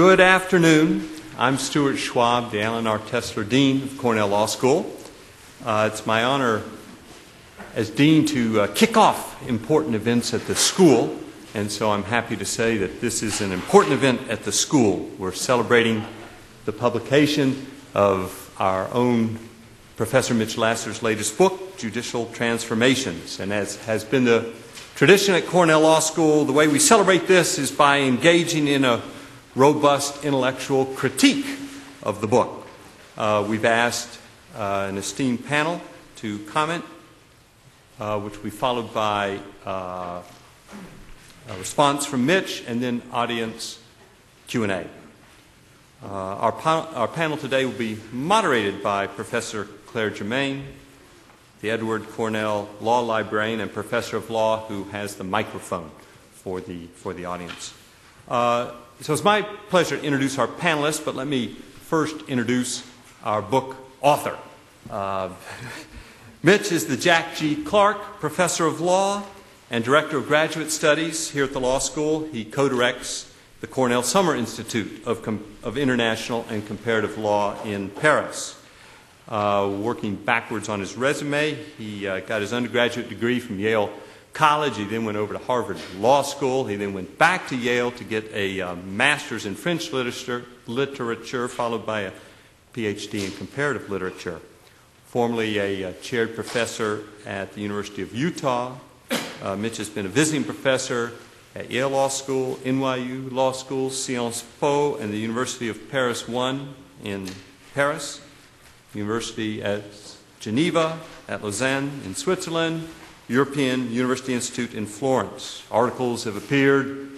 Good afternoon. I'm Stewart Schwab, the Allan Tessler Dean of Cornell Law School. It's my honor as Dean to kick off important events at the school, and so I'm happy to say that this is an important event at the school. We're celebrating the publication of our own Professor Mitchel Lasser's latest book, Judicial Transformations. And as has been the tradition at Cornell Law School, the way we celebrate this is by engaging in a robust intellectual critique of the book. We've asked an esteemed panel to comment, which will be followed by a response from Mitch and then audience Q&A. Our panel today will be moderated by Professor Claire Germain, the Edward Cornell Law Librarian and Professor of Law, who has the microphone for the audience. So it's my pleasure to introduce our panelists, but let me first introduce our book author. Mitch is the Jack G. Clark Professor of Law and Director of Graduate Studies here at the Law School. He co-directs the Cornell Summer Institute of International and Comparative Law in Paris. Working backwards on his resume, he got his undergraduate degree from Yale College. He then went over to Harvard Law School. He then went back to Yale to get a master's in French literature, followed by a PhD in comparative literature. Formerly a chaired professor at the University of Utah. Mitch has been a visiting professor at Yale Law School, NYU Law School, Sciences Po, and the University of Paris I in Paris, University at Geneva, at Lausanne in Switzerland, European University Institute in Florence. Articles have appeared,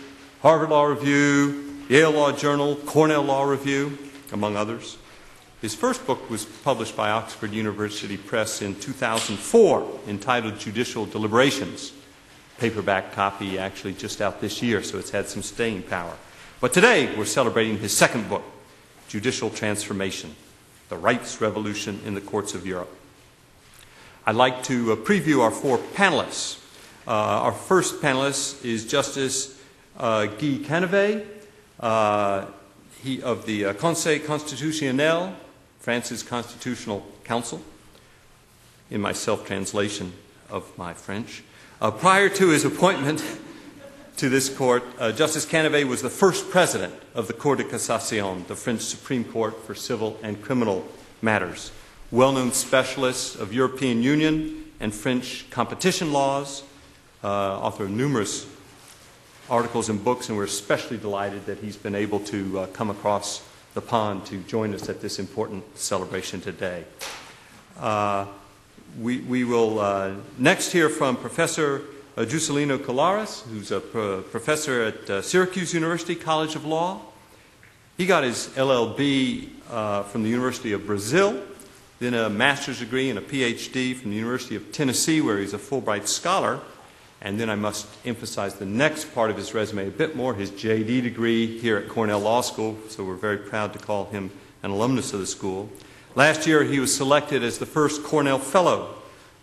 Harvard Law Review, Yale Law Journal, Cornell Law Review, among others. His first book was published by Oxford University Press in 2004, entitled Judicial Deliberations. Paperback copy actually just out this year, so it's had some staying power. But today we're celebrating his second book, Judicial Transformation, The Rights Revolution in the Courts of Europe. I'd like to preview our four panelists. Our first panelist is Justice Guy Canivet, he of the Conseil Constitutionnel, France's Constitutional Council, in my self-translation of my French. Prior to his appointment to this court, Justice Canivet was the first president of the Cour de Cassation, the French Supreme Court for civil and criminal matters. Well-known specialist of European Union and French competition laws, author of numerous articles and books, and we're especially delighted that he's been able to come across the pond to join us at this important celebration today. We will next hear from Professor Jucelino Karis, who's a professor at Syracuse University College of Law. He got his LLB from the University of Brazil, then a master's degree and a PhD from the University of Tennessee, where he's a Fulbright scholar. And then I must emphasize the next part of his resume a bit more, his JD degree here at Cornell Law School, so we're very proud to call him an alumnus of the school. Last year, he was selected as the first Cornell Fellow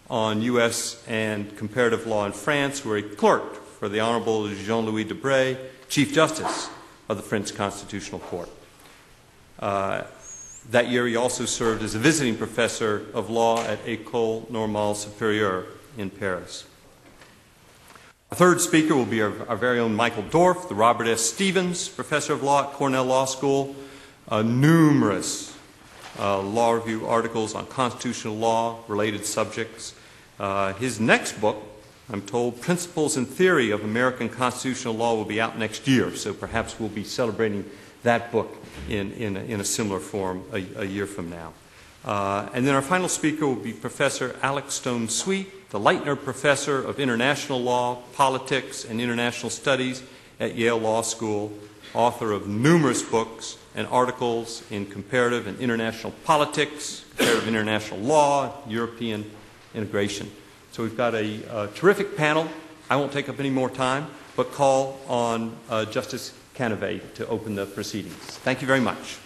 on U.S. and comparative law in France, where he clerked for the Honorable Jean-Louis Debré, Chief Justice of the French Constitutional Court. That year, he also served as a visiting professor of law at École Normale Supérieure in Paris. Our third speaker will be our very own Michael Dorf, the Robert S. Stevens Professor of Law at Cornell Law School. Numerous law review articles on constitutional law, related subjects. His next book, I'm told, Principles and Theory of American Constitutional Law, will be out next year, so perhaps we'll be celebrating that book in a similar form a year from now. And then our final speaker will be Professor Alec Stone-Sweet, the Leitner Professor of International Law, Politics, and International Studies at Yale Law School, author of numerous books and articles in comparative and international politics, comparative international law, European integration. So we've got a terrific panel. I won't take up any more time, but call on Justice Canivet to open the proceedings. Thank you very much.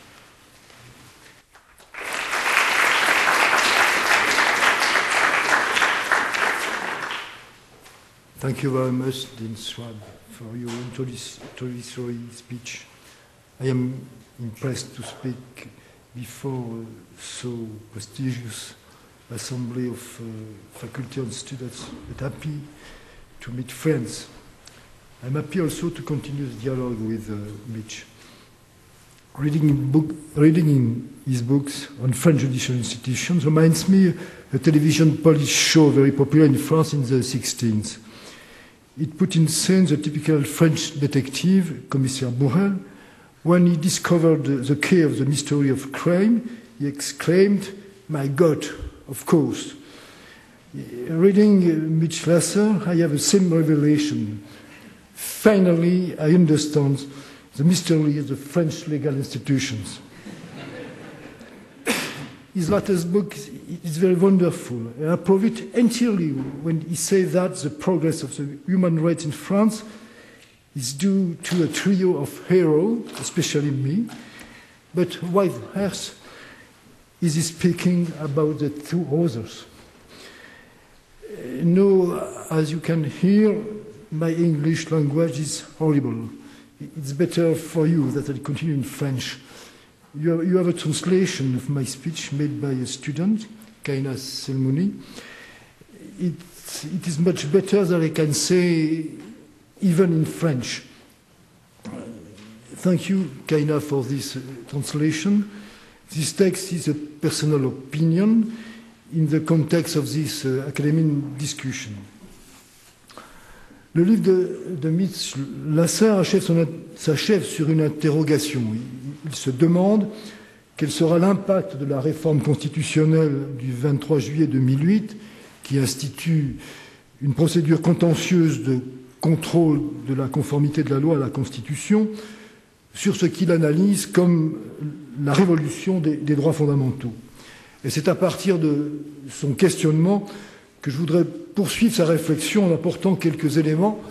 Thank you very much, Dean Schwab, for your introductory speech. I am impressed to speak before so prestigious assembly of faculty and students, but happy to meet friends. I'm happy also to continue the dialogue with Mitch. Reading in his books on French judicial institutions reminds me a television Polish show very popular in France in the 16th. It put in scene the typical French detective, Commissaire Bourrel. When he discovered the key of the mystery of crime, he exclaimed, "My God, of course." Reading Mitchel Lasser, I have the same revelation. Finally, I understand the mystery of the French legal institutions. His latest book is very wonderful. I approve it entirely when he says that the progress of the human rights in France is due to a trio of heroes, especially me. But why on earth is he speaking about the two others? No, as you can hear, my English language is horrible. It's better for you that I continue in French. You have a translation of my speech made by a student, Kaina Selmouni. It is much better than I can say even in French. Thank you, Kaina, for this translation. This text is a personal opinion in the context of this academic discussion. Le livre de Mitchel Lasser s'achève sur une interrogation. Il se demande quel sera l'impact de la réforme constitutionnelle du 23 juillet 2008 qui institue une procédure contentieuse de contrôle de la conformité de la loi à la Constitution sur ce qu'il analyse comme la révolution des droits fondamentaux. Et c'est à partir de son questionnement que je voudrais poursuivre sa réflexion en apportant quelques éléments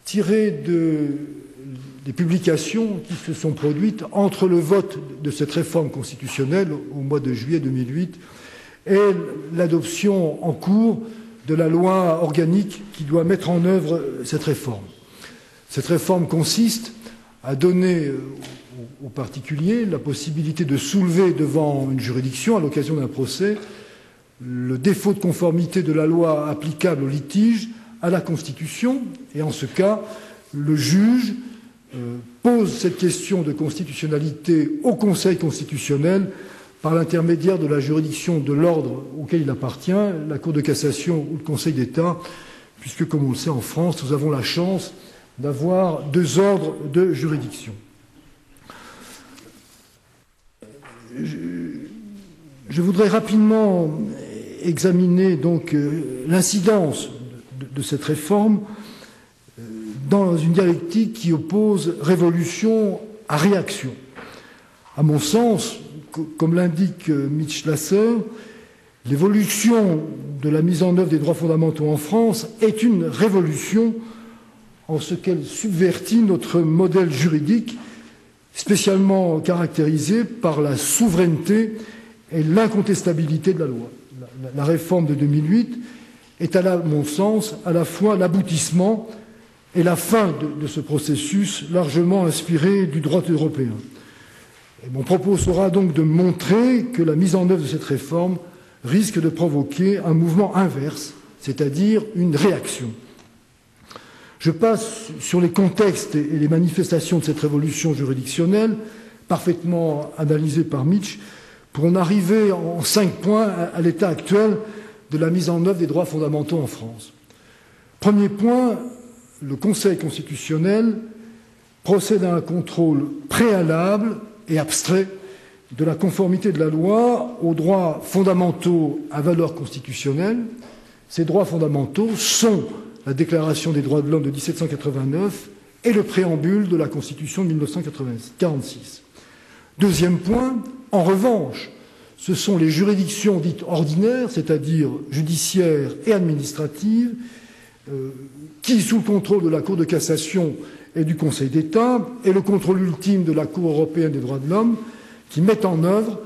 tirés des publications qui se sont produites entre le vote de cette réforme constitutionnelle au mois de juillet 2008 et l'adoption en cours de la loi organique qui doit mettre en œuvre cette réforme. Cette réforme consiste à donner aux particuliers la possibilité de soulever devant une juridiction, à l'occasion d'un procès, le défaut de conformité de la loi applicable au litige à la Constitution, et en ce cas, le juge pose cette question de constitutionnalité au Conseil constitutionnel par l'intermédiaire de la juridiction de l'ordre auquel il appartient, la Cour de cassation ou le Conseil d'État, puisque, comme on le sait en France, nous avons la chance d'avoir deux ordres de juridiction. Je voudrais rapidement examiner donc l'incidence de cette réforme dans une dialectique qui oppose révolution à réaction. À mon sens, comme l'indique Mitchel Lasser, l'évolution de la mise en œuvre des droits fondamentaux en France est une révolution en ce qu'elle subvertit notre modèle juridique, spécialement caractérisé par la souveraineté et l'incontestabilité de la loi. La réforme de 2008 est, à mon sens, à la fois l'aboutissement et la fin de ce processus largement inspiré du droit européen. Et mon propos sera donc de montrer que la mise en œuvre de cette réforme risque de provoquer un mouvement inverse, c'est-à-dire une réaction. Je passe sur les contextes et les manifestations de cette révolution juridictionnelle, parfaitement analysée par Mitch, pour en arriver en 5 points à l'état actuel de la mise en œuvre des droits fondamentaux en France. Premier point, le Conseil constitutionnel procède à un contrôle préalable et abstrait de la conformité de la loi aux droits fondamentaux à valeur constitutionnelle. Ces droits fondamentaux sont la Déclaration des droits de l'homme de 1789 et le préambule de la Constitution de 1946. Deuxième point, en revanche, ce sont les juridictions dites ordinaires, c'est-à-dire judiciaires et administratives, qui, sous le contrôle de la Cour de cassation et du Conseil d'État, et le contrôle ultime de la Cour européenne des droits de l'homme, qui mettent en œuvre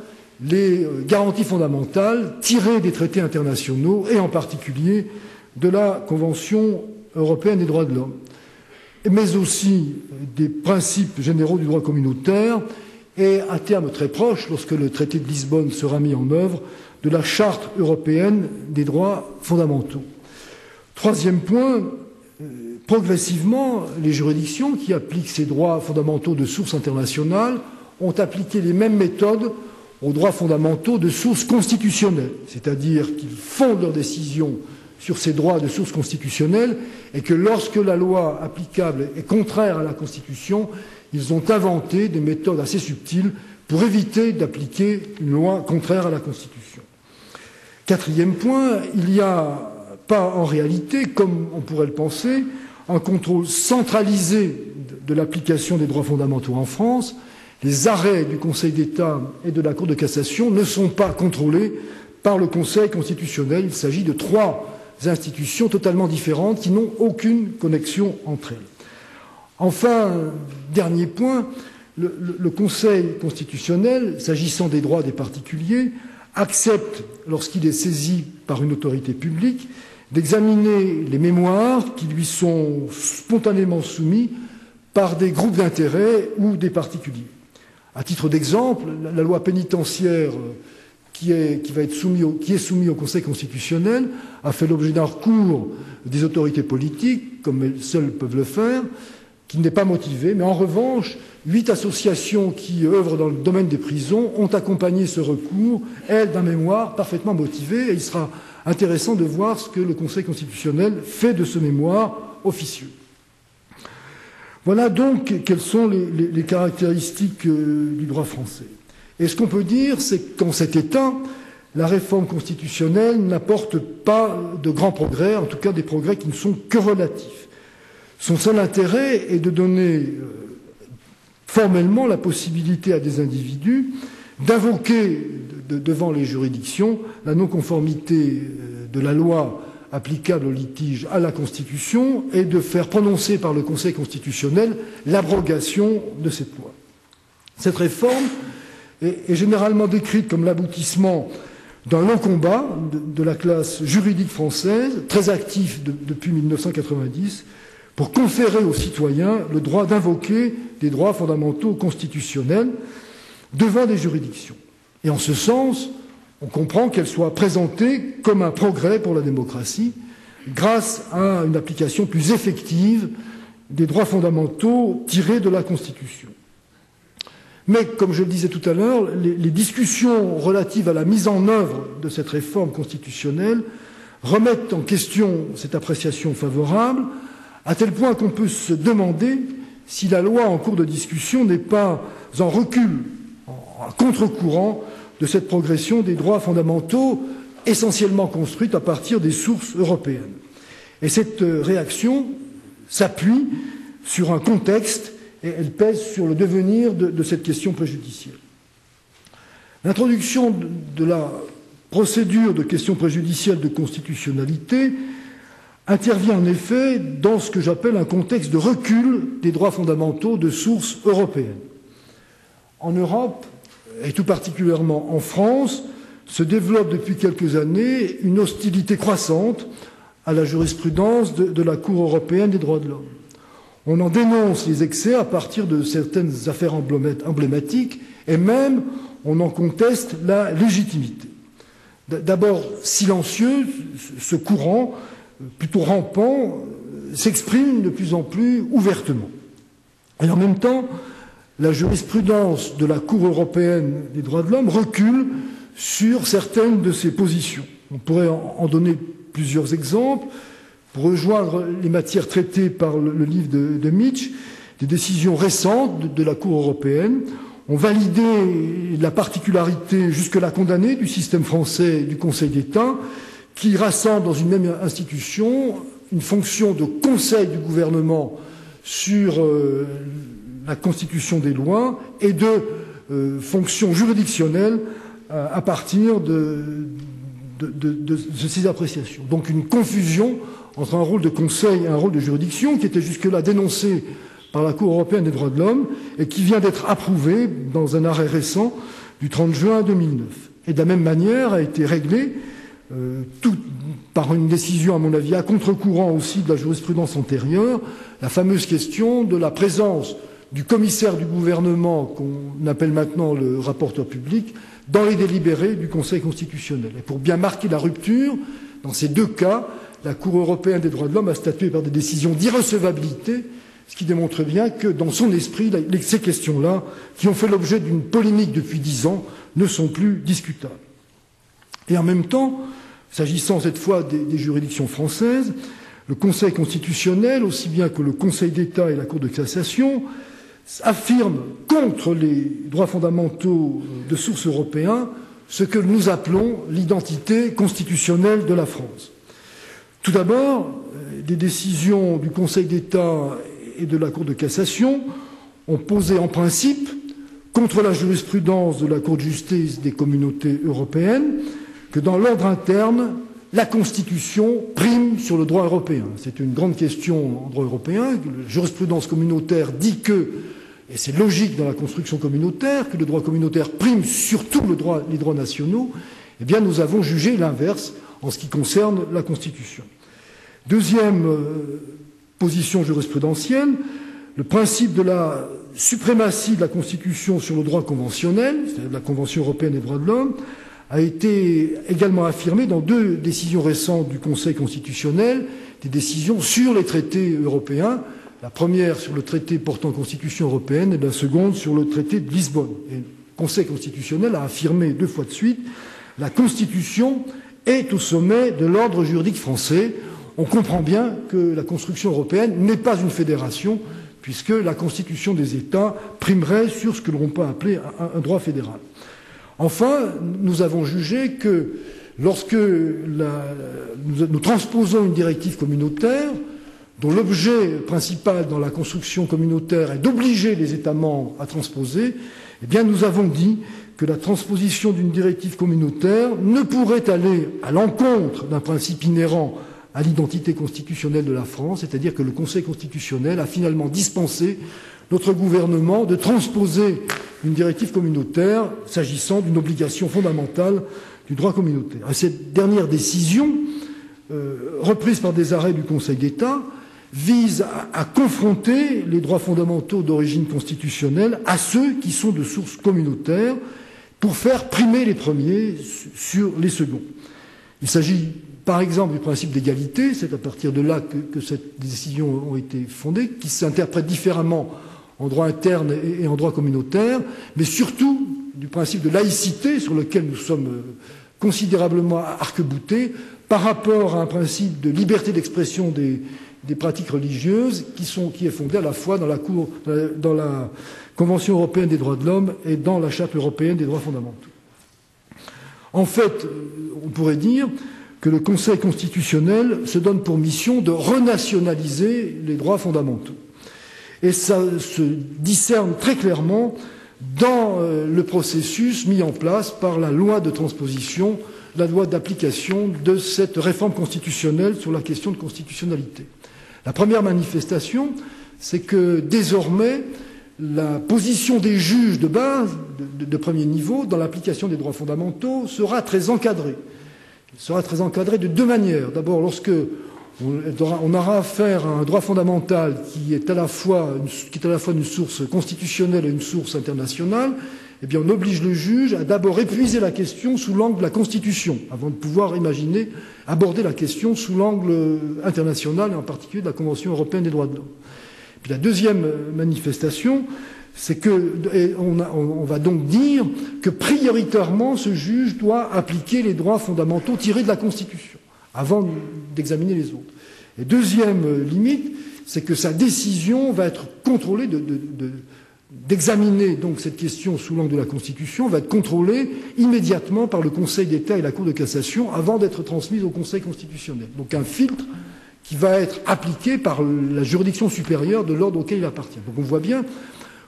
les garanties fondamentales tirées des traités internationaux et en particulier de la Convention européenne des droits de l'homme. mais aussi des principes généraux du droit communautaire et, à terme très proche, lorsque le traité de Lisbonne sera mis en œuvre, de la Charte européenne des droits fondamentaux. Troisième point, progressivement, les juridictions qui appliquent ces droits fondamentaux de source internationale ont appliqué les mêmes méthodes aux droits fondamentaux de source constitutionnelle, c'est-à-dire qu'ils fondent leurs décisions sur ces droits de source constitutionnelle et que lorsque la loi applicable est contraire à la Constitution, ils ont inventé des méthodes assez subtiles pour éviter d'appliquer une loi contraire à la Constitution. Quatrième point, il n'y a pas en réalité, comme on pourrait le penser, un contrôle centralisé de l'application des droits fondamentaux en France. Les arrêts du Conseil d'État et de la Cour de cassation ne sont pas contrôlés par le Conseil constitutionnel. Il s'agit de trois institutions totalement différentes qui n'ont aucune connexion entre elles. Enfin, dernier point, le Conseil constitutionnel, s'agissant des droits des particuliers, accepte, lorsqu'il est saisi par une autorité publique, d'examiner les mémoires qui lui sont spontanément soumis par des groupes d'intérêt ou des particuliers. À titre d'exemple, la loi pénitentiaire qui est soumise au Conseil constitutionnel a fait l'objet d'un recours des autorités politiques, comme elles seules peuvent le faire, qui n'est pas motivé, mais en revanche, 8 associations qui œuvrent dans le domaine des prisons ont accompagné ce recours, elles, d'un mémoire parfaitement motivé, et il sera intéressant de voir ce que le Conseil constitutionnel fait de ce mémoire officieux. Voilà donc quelles sont les caractéristiques du droit français. Et ce qu'on peut dire, c'est qu'en cet état, la réforme constitutionnelle n'apporte pas de grands progrès, en tout cas des progrès qui ne sont que relatifs. Son seul intérêt est de donner formellement la possibilité à des individus d'invoquer devant les juridictions la non-conformité de la loi applicable au litige à la Constitution et de faire prononcer par le Conseil constitutionnel l'abrogation de cette loi. Cette réforme est généralement décrite comme l'aboutissement d'un long combat de la classe juridique française, très actif depuis 1990, pour conférer aux citoyens le droit d'invoquer des droits fondamentaux constitutionnels devant des juridictions. Et en ce sens, on comprend qu'elle soit présentée comme un progrès pour la démocratie grâce à une application plus effective des droits fondamentaux tirés de la Constitution. Mais, comme je le disais tout à l'heure, les discussions relatives à la mise en œuvre de cette réforme constitutionnelle remettent en question cette appréciation favorable, à tel point qu'on peut se demander si la loi en cours de discussion n'est pas en recul, en contre-courant de cette progression des droits fondamentaux essentiellement construite à partir des sources européennes. Et cette réaction s'appuie sur un contexte et elle pèse sur le devenir de cette question préjudicielle. L'introduction de la procédure de question préjudicielle de constitutionnalité intervient en effet dans ce que j'appelle un contexte de recul des droits fondamentaux de source européenne. En Europe, et tout particulièrement en France, se développe depuis quelques années une hostilité croissante à la jurisprudence de la Cour européenne des droits de l'homme. On en dénonce les excès à partir de certaines affaires emblématiques et même on en conteste la légitimité. D'abord silencieux, ce courant, plutôt rampant, s'exprime de plus en plus ouvertement. Et en même temps, la jurisprudence de la Cour européenne des droits de l'homme recule sur certaines de ses positions. On pourrait en donner plusieurs exemples. Pour rejoindre les matières traitées par le livre de Mitch, des décisions récentes de la Cour européenne ont validé la particularité jusque-là condamnée du système français du Conseil d'État, qui rassemble dans une même institution une fonction de conseil du gouvernement sur la constitution des lois et de fonctions juridictionnelles à partir de ces appréciations. Donc une confusion entre un rôle de conseil et un rôle de juridiction qui était jusque-là dénoncé par la Cour européenne des droits de l'homme et qui vient d'être approuvé dans un arrêt récent du 30 juin 2009. Et de la même manière a été réglé tout par une décision, à mon avis, à contre-courant aussi de la jurisprudence antérieure, la fameuse question de la présence du commissaire du gouvernement, qu'on appelle maintenant le rapporteur public, dans les délibérés du Conseil constitutionnel. Et pour bien marquer la rupture, dans ces deux cas, la Cour européenne des droits de l'homme a statué par des décisions d'irrecevabilité, ce qui démontre bien que, dans son esprit, ces questions-là, qui ont fait l'objet d'une polémique depuis 10 ans, ne sont plus discutables. Et en même temps, s'agissant cette fois des juridictions françaises, le Conseil constitutionnel, aussi bien que le Conseil d'État et la Cour de cassation, affirment contre les droits fondamentaux de source européens ce que nous appelons l'identité constitutionnelle de la France. Tout d'abord, des décisions du Conseil d'État et de la Cour de cassation ont posé en principe, contre la jurisprudence de la Cour de justice des communautés européennes, que dans l'ordre interne, la Constitution prime sur le droit européen. C'est une grande question en droit européen. La jurisprudence communautaire dit que, et c'est logique dans la construction communautaire, que le droit communautaire prime sur tous les droits nationaux. Eh bien, nous avons jugé l'inverse en ce qui concerne la Constitution. Deuxième position jurisprudentielle, le principe de la suprématie de la Constitution sur le droit conventionnel, c'est-à-dire la Convention européenne des droits de l'homme, a été également affirmé dans 2 décisions récentes du Conseil constitutionnel, des décisions sur les traités européens, la première sur le traité portant Constitution européenne et la seconde sur le traité de Lisbonne. Et le Conseil constitutionnel a affirmé 2 fois de suite la Constitution est au sommet de l'ordre juridique français. On comprend bien que la construction européenne n'est pas une fédération, puisque la Constitution des États primerait sur ce que l'on peut appeler un droit fédéral. Enfin, nous avons jugé que lorsque nous transposons une directive communautaire, dont l'objet principal dans la construction communautaire est d'obliger les États membres à transposer, eh bien nous avons dit que la transposition d'une directive communautaire ne pourrait aller à l'encontre d'un principe inhérent à l'identité constitutionnelle de la France, c'est-à-dire que le Conseil constitutionnel a finalement dispensé notre gouvernement de transposer une directive communautaire s'agissant d'une obligation fondamentale du droit communautaire. Et cette dernière décision, reprise par des arrêts du Conseil d'État, vise à confronter les droits fondamentaux d'origine constitutionnelle à ceux qui sont de source communautaire pour faire primer les premiers sur les seconds. Il s'agit par exemple du principe d'égalité, c'est à partir de là que ces décisions ont été fondées, qui s'interprètent différemment en droit interne et en droit communautaire, mais surtout du principe de laïcité sur lequel nous sommes considérablement arc-boutés par rapport à un principe de liberté d'expression des pratiques religieuses qui est fondé à la fois dans la Convention européenne des droits de l'homme et dans la Charte européenne des droits fondamentaux. En fait, on pourrait dire que le Conseil constitutionnel se donne pour mission de renationaliser les droits fondamentaux. Et ça se discerne très clairement dans le processus mis en place par la loi de transposition, la loi d'application de cette réforme constitutionnelle sur la question de constitutionnalité. La première manifestation, c'est que désormais, la position des juges de base, de premier niveau, dans l'application des droits fondamentaux, sera très encadrée. Il sera très encadré de 2 manières. D'abord, lorsque on aura affaire à un droit fondamental qui est à la fois une source constitutionnelle et une source internationale, eh bien, on oblige le juge à d'abord épuiser la question sous l'angle de la Constitution, avant de pouvoir imaginer aborder la question sous l'angle international, et en particulier de la Convention européenne des droits de l'homme. Puis la deuxième manifestation, c'est on va donc dire que prioritairement ce juge doit appliquer les droits fondamentaux tirés de la Constitution avant d'examiner les autres. Et deuxième limite, c'est que sa décision va être contrôlée d'examiner donc cette question sous l'angle de la Constitution, va être contrôlée immédiatement par le Conseil d'État et la Cour de cassation avant d'être transmise au Conseil constitutionnel. Donc un filtre qui va être appliqué par la juridiction supérieure de l'ordre auquel il appartient. Donc on voit bien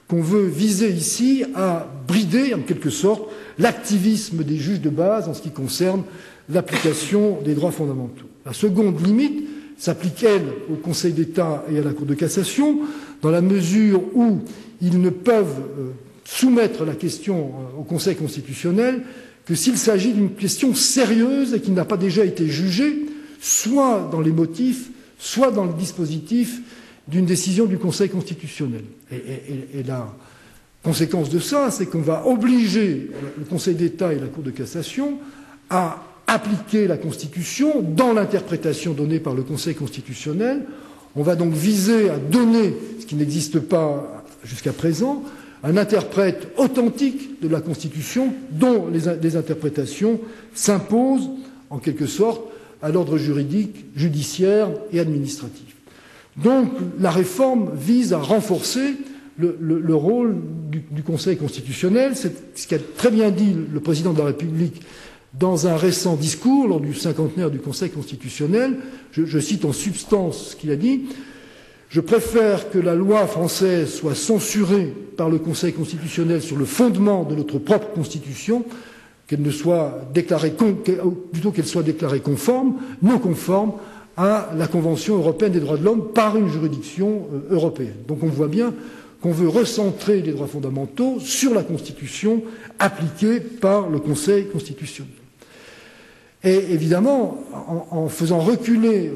qu'on veut viser ici à brider, en quelque sorte, l'activisme des juges de base en ce qui concerne l'application des droits fondamentaux. La seconde limite s'applique, elle, au Conseil d'État et à la Cour de cassation, dans la mesure où ils ne peuvent soumettre la question au Conseil constitutionnel que s'il s'agit d'une question sérieuse et qui n'a pas déjà été jugée, soit dans les motifs, soit dans le dispositif d'une décision du Conseil constitutionnel. Et la conséquence de ça, c'est qu'on va obliger le Conseil d'État et la Cour de cassation à appliquer la Constitution dans l'interprétation donnée par le Conseil constitutionnel. On va donc viser à donner, ce qui n'existe pas jusqu'à présent, un interprète authentique de la Constitution dont les interprétations s'imposent, en quelque sorte, à l'ordre juridique, judiciaire et administratif. Donc la réforme vise à renforcer le rôle du Conseil constitutionnel. C'est ce qu'a très bien dit le président de la République dans un récent discours lors du cinquantenaire du Conseil constitutionnel. Je cite en substance ce qu'il a dit. « Je préfère que la loi française soit censurée par le Conseil constitutionnel sur le fondement de notre propre Constitution, qu'elle ne soit déclarée, plutôt qu'elle soit déclarée conforme, non conforme à la Convention européenne des droits de l'homme par une juridiction européenne. » Donc on voit bien qu'on veut recentrer les droits fondamentaux sur la Constitution appliquée par le Conseil constitutionnel. Et évidemment, en faisant reculer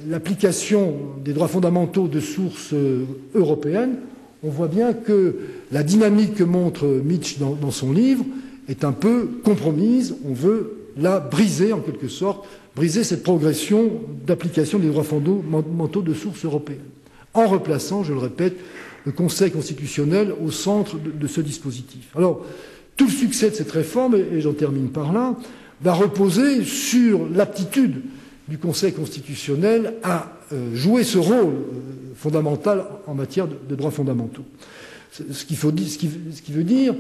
l'application des droits fondamentaux de source européenne, on voit bien que la dynamique que montre Mitch dans son livre est un peu compromise. On veut la briser, en quelque sorte, briser cette progression d'application des droits fondamentaux de source européenne, en replaçant, je le répète, le Conseil constitutionnel au centre de ce dispositif. Alors, tout le succès de cette réforme, et j'en termine par là, va reposer sur l'aptitude du Conseil constitutionnel à jouer ce rôle fondamental en matière de droits fondamentaux. Ce qui veut dire,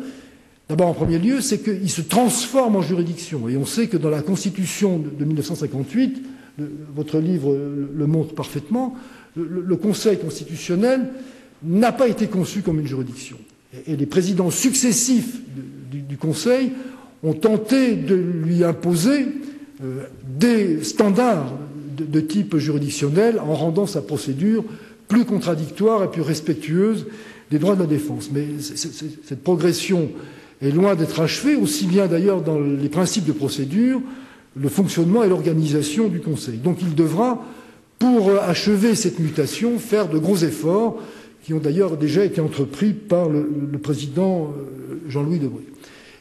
d'abord en premier lieu, c'est qu'il se transforme en juridiction. Et on sait que dans la Constitution de 1958, votre livre le montre parfaitement, le Conseil constitutionnel n'a pas été conçu comme une juridiction. Et les présidents successifs du Conseil ont tenté de lui imposer des standards de type juridictionnel en rendant sa procédure plus contradictoire et plus respectueuse des droits de la défense. Mais cette progression est loin d'être achevée, aussi bien d'ailleurs dans les principes de procédure, le fonctionnement et l'organisation du Conseil. Donc il devra, pour achever cette mutation, faire de gros efforts qui ont d'ailleurs déjà été entrepris par le président Jean-Louis Debré.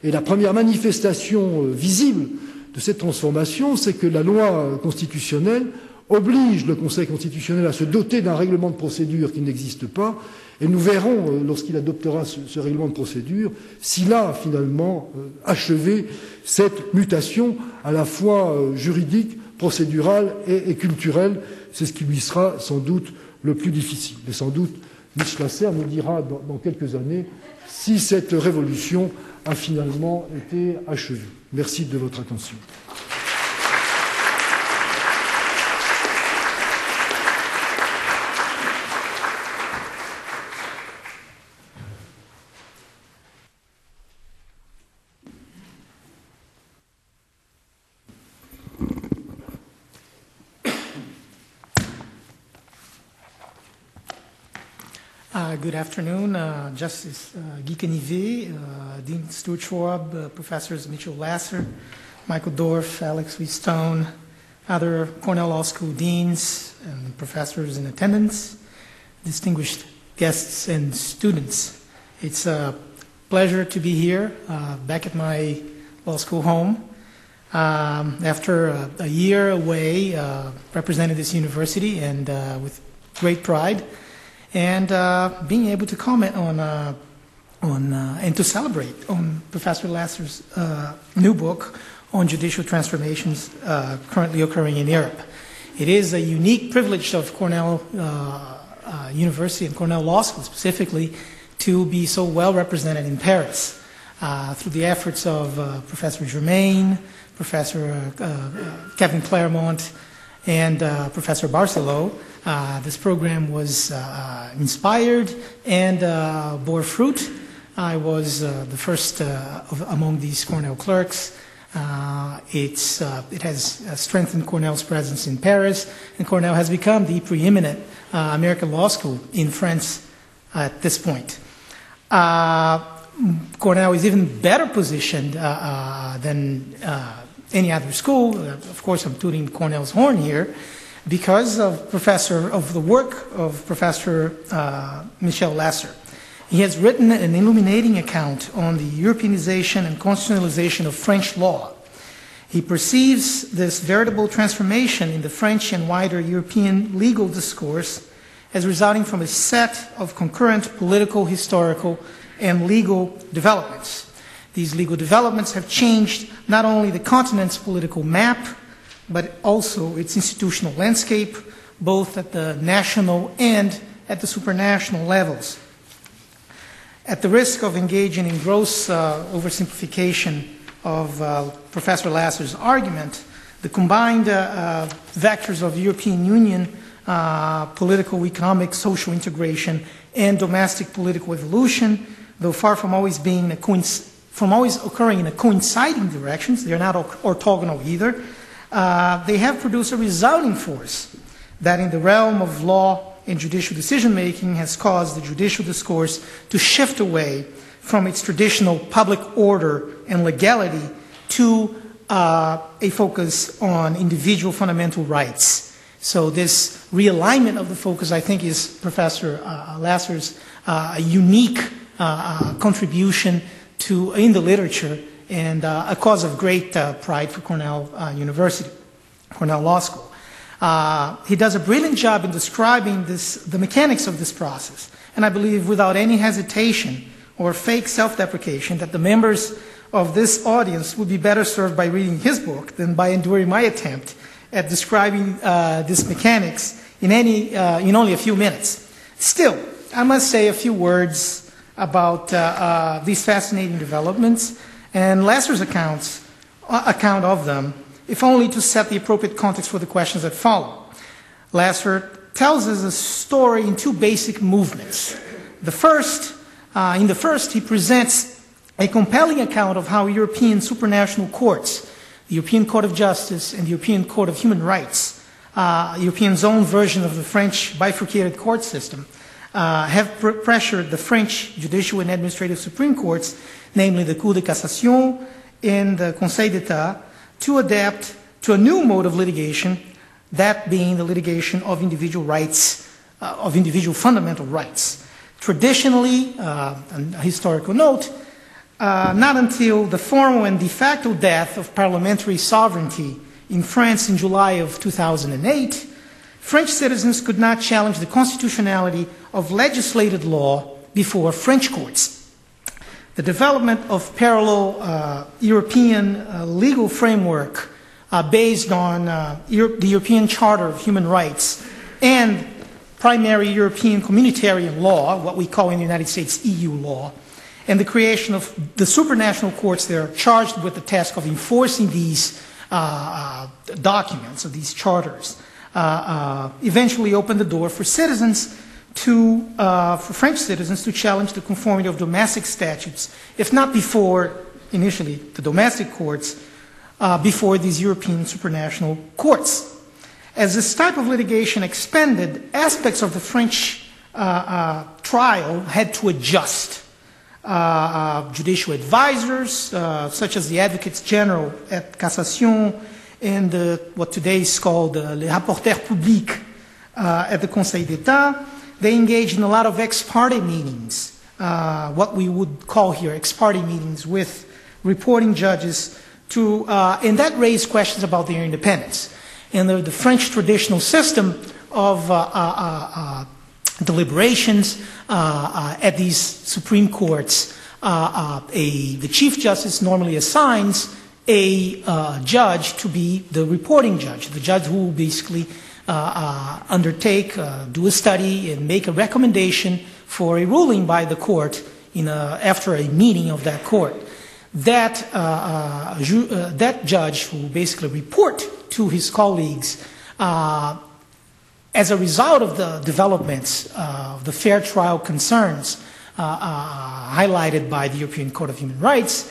Et la première manifestation visible de cette transformation, c'est que la loi constitutionnelle oblige le Conseil constitutionnel à se doter d'un règlement de procédure qui n'existe pas, et nous verrons, lorsqu'il adoptera ce règlement de procédure, s'il a finalement achevé cette mutation à la fois juridique, procédurale et culturelle. C'est ce qui lui sera sans doute le plus difficile. Et sans doute, Mitchel Lasser nous dira dans quelques années si cette révolution a finalement été achevée. Merci de votre attention. Good afternoon, Justice Guy Canivet, Dean Stewart Schwab, Professors Mitchel Lasser, Michael Dorf, Alec Stone, other Cornell Law School deans and professors in attendance, distinguished guests and students. It's a pleasure to be here, back at my law school home. After a year away, representing this university and with great pride, and being able to comment on and to celebrate on Professor Lasser's new book on judicial transformations currently occurring in Europe. It is a unique privilege of Cornell University and Cornell Law School specifically to be so well represented in Paris through the efforts of Professor Germain, Professor Kevin Claremont, and Professor Barcelo. This program was inspired and bore fruit. I was the first among these Cornell clerks. It has strengthened Cornell's presence in Paris, and Cornell has become the preeminent American law school in France at this point. Cornell is even better positioned than any other school. Of course, I'm tooting Cornell's horn here, because of the work of Professor Mitchel Lasser. He has written an illuminating account on the Europeanization and constitutionalization of French law. He perceives this veritable transformation in the French and wider European legal discourse as resulting from a set of concurrent political, historical, and legal developments. These legal developments have changed not only the continent's political map, but also its institutional landscape, both at the national and at the supranational levels. At the risk of engaging in gross oversimplification of Professor Lasser's argument, the combined vectors of European Union, political, economic, social integration, and domestic political evolution, though far from always being occurring in a coinciding directions, they're not orthogonal either, they have produced a resulting force that in the realm of law and judicial decision-making has caused the judicial discourse to shift away from its traditional public order and legality to a focus on individual fundamental rights. So this realignment of the focus, I think, is Professor Lasser's unique contribution in the literature, and a cause of great pride for Cornell University, Cornell Law School. He does a brilliant job in describing the mechanics of this process, and I believe without any hesitation or fake self-deprecation that the members of this audience would be better served by reading his book than by enduring my attempt at describing these mechanics in only a few minutes. Still, I must say a few words about these fascinating developments and Lasser's account of them, if only to set the appropriate context for the questions that follow. Lasser tells us a story in two basic movements. In the first, he presents a compelling account of how European supranational courts, the European Court of Justice and the European Court of Human Rights, European's own version of the French bifurcated court system, have pressured the French judicial and administrative supreme courts, namely the Cour de Cassation and the Conseil d'État, to adapt to a new mode of litigation, that being the litigation of individual rights, of individual fundamental rights. Traditionally, a historical note, not until the formal and de facto death of parliamentary sovereignty in France in July of 2008, French citizens could not challenge the constitutionality of legislated law before French courts. The development of parallel European legal framework based on the European Charter of Human Rights and primary European communitarian law, what we call in the United States EU law, and the creation of the supranational courts that are charged with the task of enforcing these documents, of these charters, eventually opened the door for citizens for French citizens to challenge the conformity of domestic statutes, if not before, initially, the domestic courts, before these European supranational courts. As this type of litigation expanded, aspects of the French trial had to adjust. Judicial advisors, such as the advocates general at Cassation and what today is called les rapporteurs publics at the Conseil d'État, they engaged in a lot of ex parte meetings, what we would call here ex parte meetings with reporting judges and that raised questions about their independence. And the French traditional system of deliberations at these supreme courts, the Chief Justice normally assigns a judge to be the reporting judge, the judge who will basically undertake, do a study, and make a recommendation for a ruling by the court after a meeting of that court. That judge will basically report to his colleagues as a result of the developments of the fair trial concerns highlighted by the European Court of Human Rights.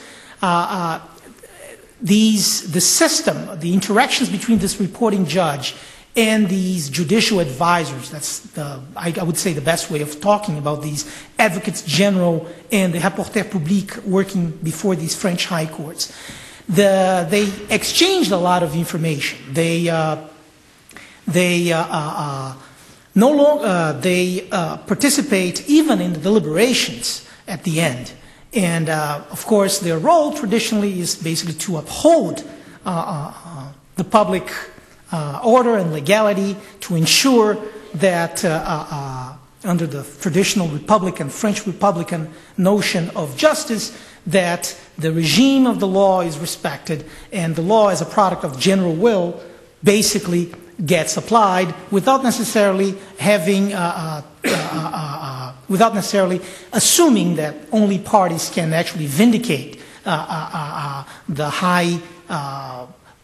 The system, the interactions between this reporting judge and these judicial advisors. That's I would say the best way of talking about these advocates general and the rapporteur public working before these French high courts. They exchanged a lot of information. They participate even in the deliberations at the end. And of course, their role traditionally is basically to uphold the public order and legality, to ensure that under the traditional Republican, French Republican notion of justice, that the regime of the law is respected and the law as a product of general will basically gets applied without necessarily having, without necessarily assuming that only parties can actually vindicate the high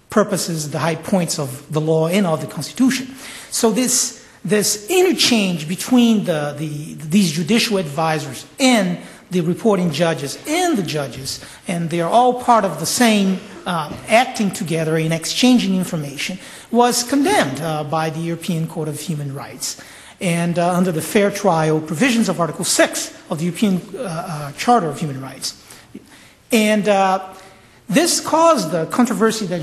purposes, the high points of the law and of the Constitution. So this interchange between these judicial advisors and the reporting judges and the judges, and they are all part of the same acting together in exchanging information, was condemned by the European Court of Human Rights. And under the fair trial provisions of Article 6 of the European Charter of Human Rights. And this caused the controversy that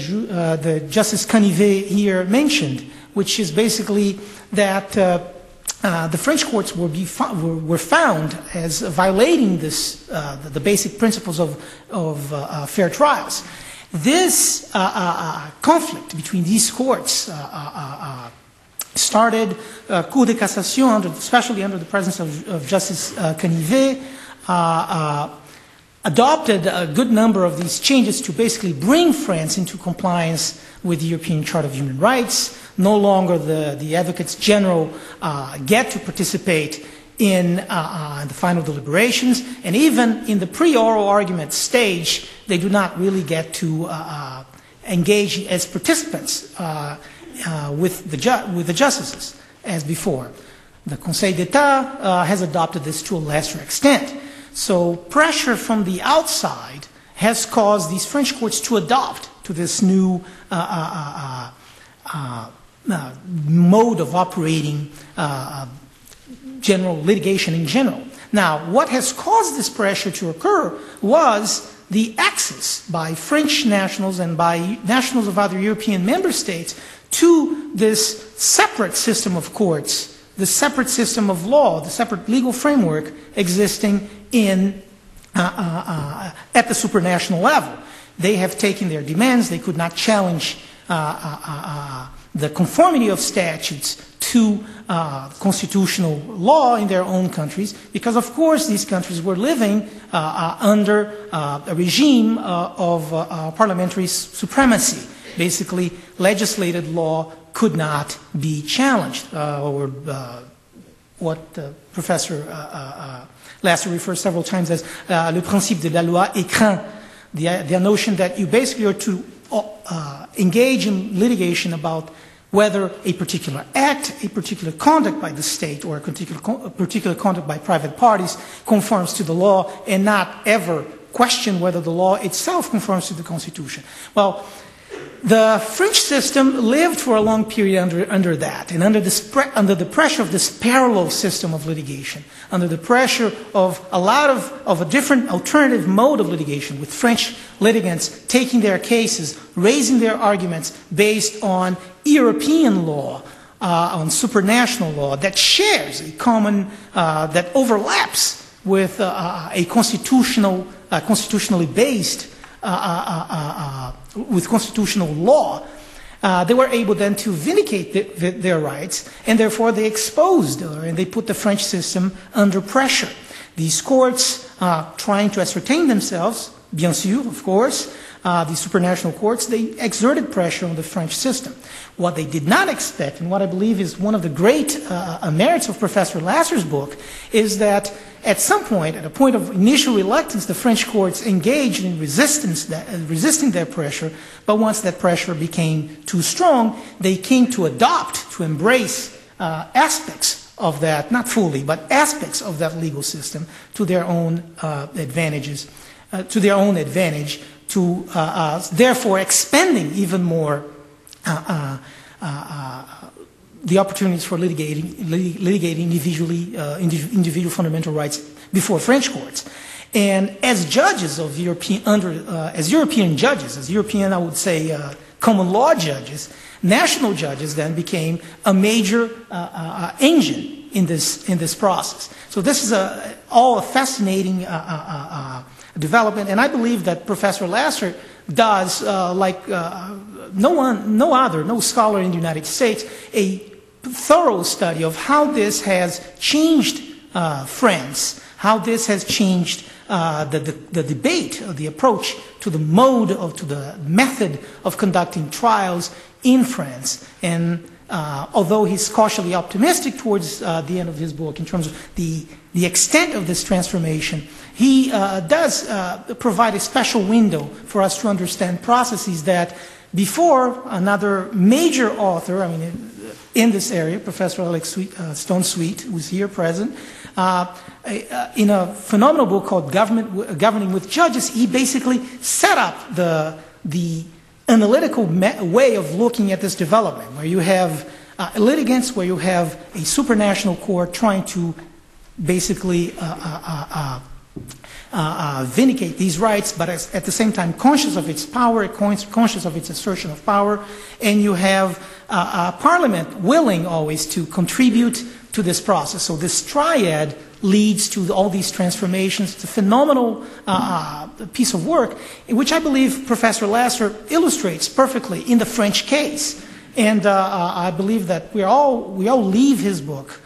the Justice Canivet here mentioned, which is basically that the French courts were found as violating the basic principles of fair trials. This conflict between these courts started Cour de Cassation, especially under the presence of Justice Canivet, adopted a good number of these changes to basically bring France into compliance with the European Charter of Human Rights. No longer the advocates general get to participate in the final deliberations, and even in the pre-oral argument stage, they do not really get to engage as participants with the justices as before. The Conseil d'État has adopted this to a lesser extent. So pressure from the outside has caused these French courts to adopt to this new mode of operating general litigation in general. Now, what has caused this pressure to occur was the access by French nationals and by nationals of other European member states to this separate system of courts, the separate system of law, the separate legal framework existing at the supranational level. They have taken their demands. They could not challenge the conformity of statutes to constitutional law in their own countries, because of course these countries were living under a regime of parliamentary supremacy. Basically, legislated law could not be challenged, or what Professor Lasser refers several times as le principe de la loi écrin, the notion that you basically are to engage in litigation about whether a particular act, a particular conduct by the state, or a particular conduct by private parties conforms to the law, and not ever question whether the law itself conforms to the Constitution. Well, the French system lived for a long period under that, and under the pressure of this parallel system of litigation, under the pressure of a lot of a different alternative mode of litigation, with French litigants taking their cases, raising their arguments based on European law, on supranational law that shares a common, that overlaps with a constitutionally based with constitutional law, they were able then to vindicate their rights, and therefore they exposed and they put the French system under pressure. These courts, trying to ascertain themselves, bien sûr, of course, the supranational courts, they exerted pressure on the French system. What they did not expect, and what I believe is one of the great merits of Professor Lasser's book, is that at some point, at a point of initial reluctance, the French courts engaged in resisting their pressure, but once that pressure became too strong, they came to adopt, to embrace aspects of that, not fully, but aspects of that legal system to their own advantage, therefore expanding even more the opportunities for litigating individual fundamental rights before French courts. And as judges of as European judges, as European, I would say, common law judges, national judges then became a major engine in this process. So this is all a fascinating development, and I believe that Professor Lasser does, no scholar in the United States, a thorough study of how this has changed France, how this has changed the debate, the approach to the to the method of conducting trials in France. And although he's cautiously optimistic towards the end of his book in terms of the extent of this transformation, he does provide a special window for us to understand processes that before another major author, in this area, Professor Alec Stone-Sweet, who's here present, in a phenomenal book called Governing with Judges, he basically set up the analytical way of looking at this development, where you have litigants, where you have a supranational court trying to basically vindicate these rights, but at the same time conscious of its power, conscious of its assertion of power, and you have Parliament willing always to contribute to this process. So this triad leads to all these transformations. It's a phenomenal piece of work, which I believe Professor Lasser illustrates perfectly in the French case. And I believe that we all leave his book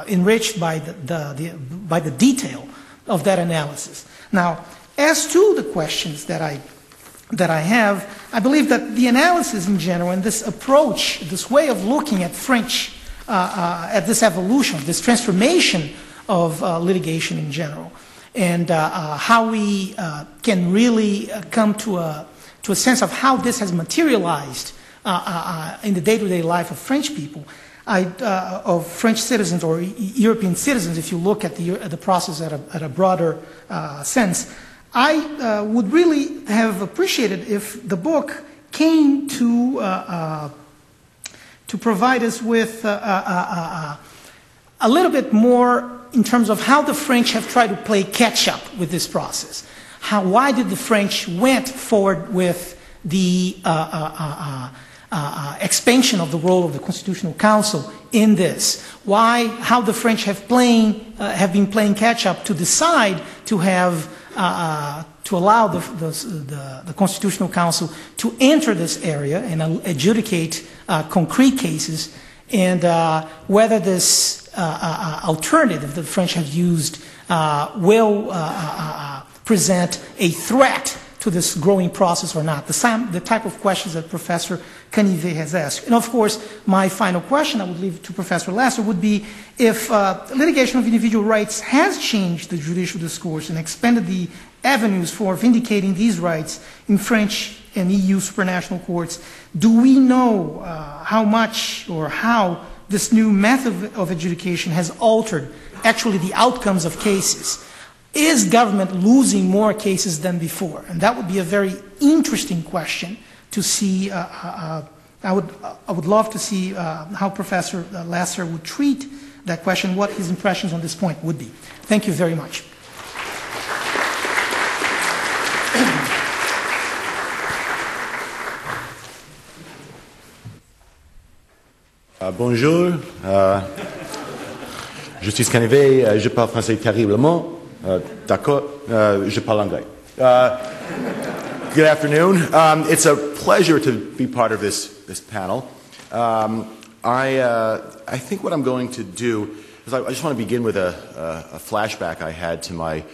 enriched by the detail of that analysis. Now, as to the questions that I have, I believe that the analysis in general and this approach, this way of looking at French, at this evolution, this transformation of litigation in general, and how we can really come to a sense of how this has materialized in the day-to-day life of French people, of French citizens or European citizens, if you look at the process at a broader sense. I would really have appreciated if the book came to provide us with a little bit more in terms of how the French have tried to play catch-up with this process. Why did the French went forward with the expansion of the role of the Constitutional Council in this? How the French have been playing catch-up to decide to have to allow the Constitutional Council to enter this area and adjudicate concrete cases, and whether this alternative the French have used will present a threat to this growing process or not. The type of questions that Professor Canivet has asked. And of course, my final question I would leave to Professor Lasser would be if litigation of individual rights has changed the judicial discourse and expanded the avenues for vindicating these rights in French and EU supranational courts, do we know how much or how this new method of adjudication has altered actually the outcomes of cases? Is government losing more cases than before? And that would be a very interesting question to see. I would love to see how Professor Lasser would treat that question, what his impressions on this point would be. Thank you very much. Bonjour, je suis Canivet, je parle français terriblement. D'accord, je parle anglais. Good afternoon. It's a pleasure to be part of this panel. I think what I'm going to do is I just want to begin with a flashback I had to my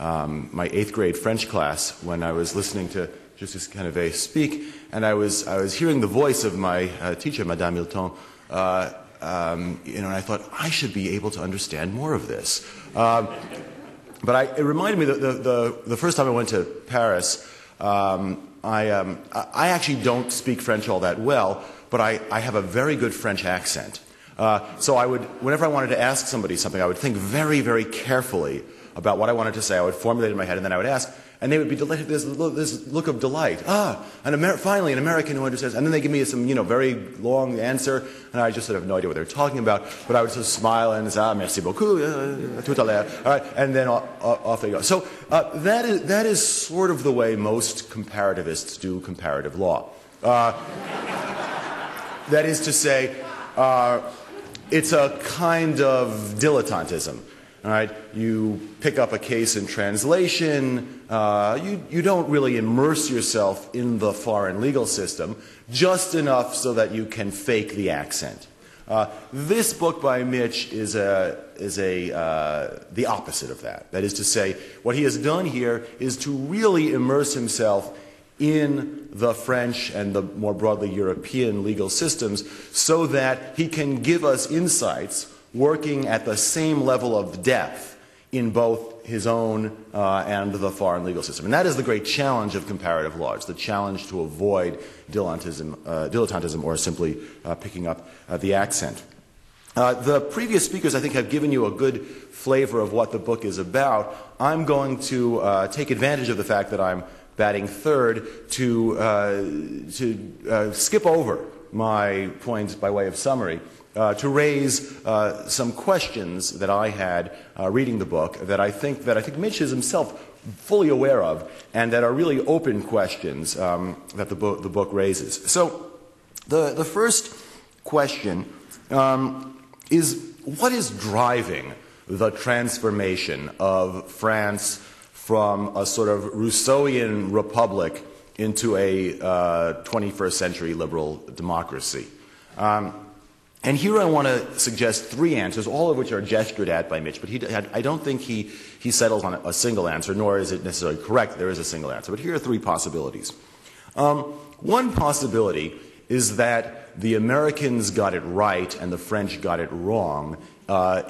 8th grade French class when I was listening to Justice Canivet speak, and I was hearing the voice of my teacher, Madame Milton, and I thought I should be able to understand more of this. But it reminded me that the first time I went to Paris, I actually don't speak French all that well, but I have a very good French accent. So whenever I wanted to ask somebody something, I would think very, very carefully about what I wanted to say. I would formulate it in my head, and then I would ask. And they would be delighted. There's this look of delight. Finally, an American who understands. And then they give me some, very long answer, and I just sort of have no idea what they're talking about. But I would just smile and say, merci beaucoup, tout à l'heure. All right, and then off they go. So that is sort of the way most comparativists do comparative law. That is to say, it's a kind of dilettantism. All right, you pick up a case in translation. You don't really immerse yourself in the foreign legal system, just enough so that you can fake the accent. This book by Mitch is the opposite of that. That is to say, what he has done here is to really immerse himself in the French and the more broadly European legal systems so that he can give us insights working at the same level of depth in both his own and the foreign legal system. And that is the great challenge of comparative law. It's the challenge to avoid dilettantism or simply picking up the accent. The previous speakers, I think, have given you a good flavor of what the book is about. I'm going to take advantage of the fact that I'm batting third to skip over my points by way of summary. To raise some questions that I had reading the book that I think Mitch is himself fully aware of, and that are really open questions that the book raises. So, the first question is, what is driving the transformation of France from a sort of Rousseauian republic into a 21st century liberal democracy? And here I want to suggest three answers, all of which are gestured at by Mitch, but I don't think he settles on a single answer, nor is it necessarily correct there is a single answer. But here are three possibilities. One possibility is that the Americans got it right and the French got it wrong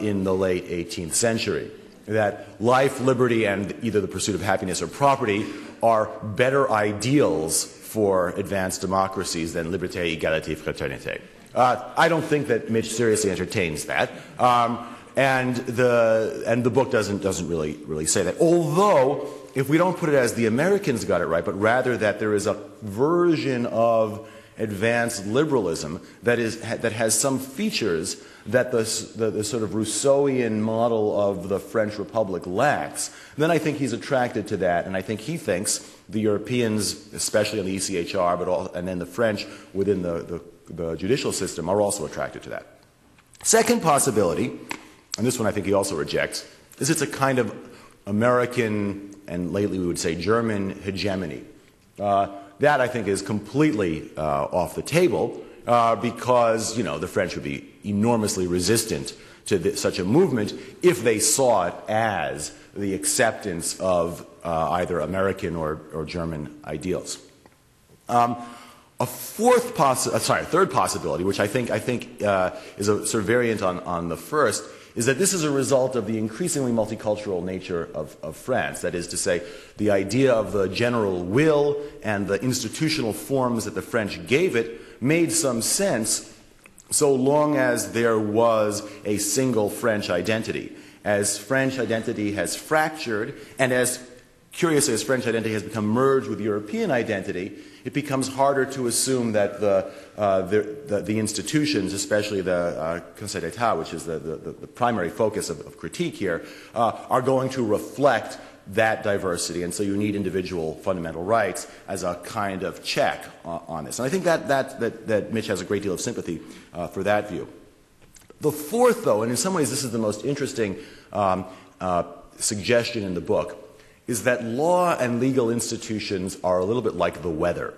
in the late 18th century. That life, liberty, and either the pursuit of happiness or property are better ideals for advanced democracies than liberté, égalité, fraternité. I don't think that Mitch seriously entertains that, and the book doesn't really say that. Although, if we don't put it as the Americans got it right, but rather that there is a version of advanced liberalism that has some features that the sort of Rousseauian model of the French Republic lacks, then I think he's attracted to that, and I think he thinks the Europeans, especially on the ECHR, and then the French within the judicial system, are also attracted to that. Second possibility, and this one I think he also rejects, is it's a kind of American, and lately we would say German, hegemony. That I think is completely off the table because, the French would be enormously resistant to such a movement if they saw it as the acceptance of either American or German ideals. A third possibility, which I think is a sort of variant on the first, is that this is a result of the increasingly multicultural nature of France. That is to say, the idea of the general will and the institutional forms that the French gave it made some sense so long as there was a single French identity. As French identity has fractured, and as curiously as French identity has become merged with European identity, it becomes harder to assume that the institutions, especially the Conseil d'État, which is the primary focus of critique here, are going to reflect that diversity, and so you need individual fundamental rights as a kind of check on this. And I think that Mitch has a great deal of sympathy for that view. The fourth, though, and in some ways this is the most interesting suggestion in the book, is that law and legal institutions are a little bit like the weather.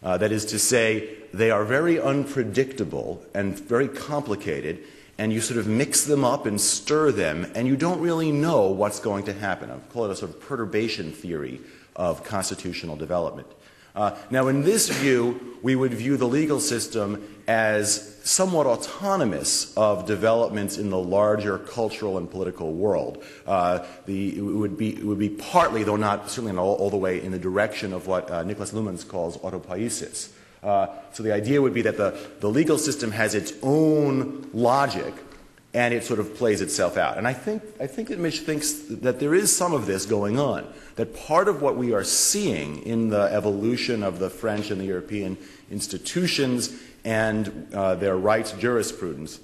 That is to say, they are very unpredictable and very complicated, and you sort of mix them up and stir them, and you don't really know what's going to happen. I call it a sort of perturbation theory of constitutional development. Now, in this view, we would view the legal system as somewhat autonomous of developments in the larger cultural and political world. It would be partly, though not certainly not all the way, in the direction of what Nicholas Lumens calls autopoiesis. So the idea would be that the legal system has its own logic and it sort of plays itself out. And I think that Mitch thinks that there is some of this going on, that part of what we are seeing in the evolution of the French and the European institutions and their rights jurisprudence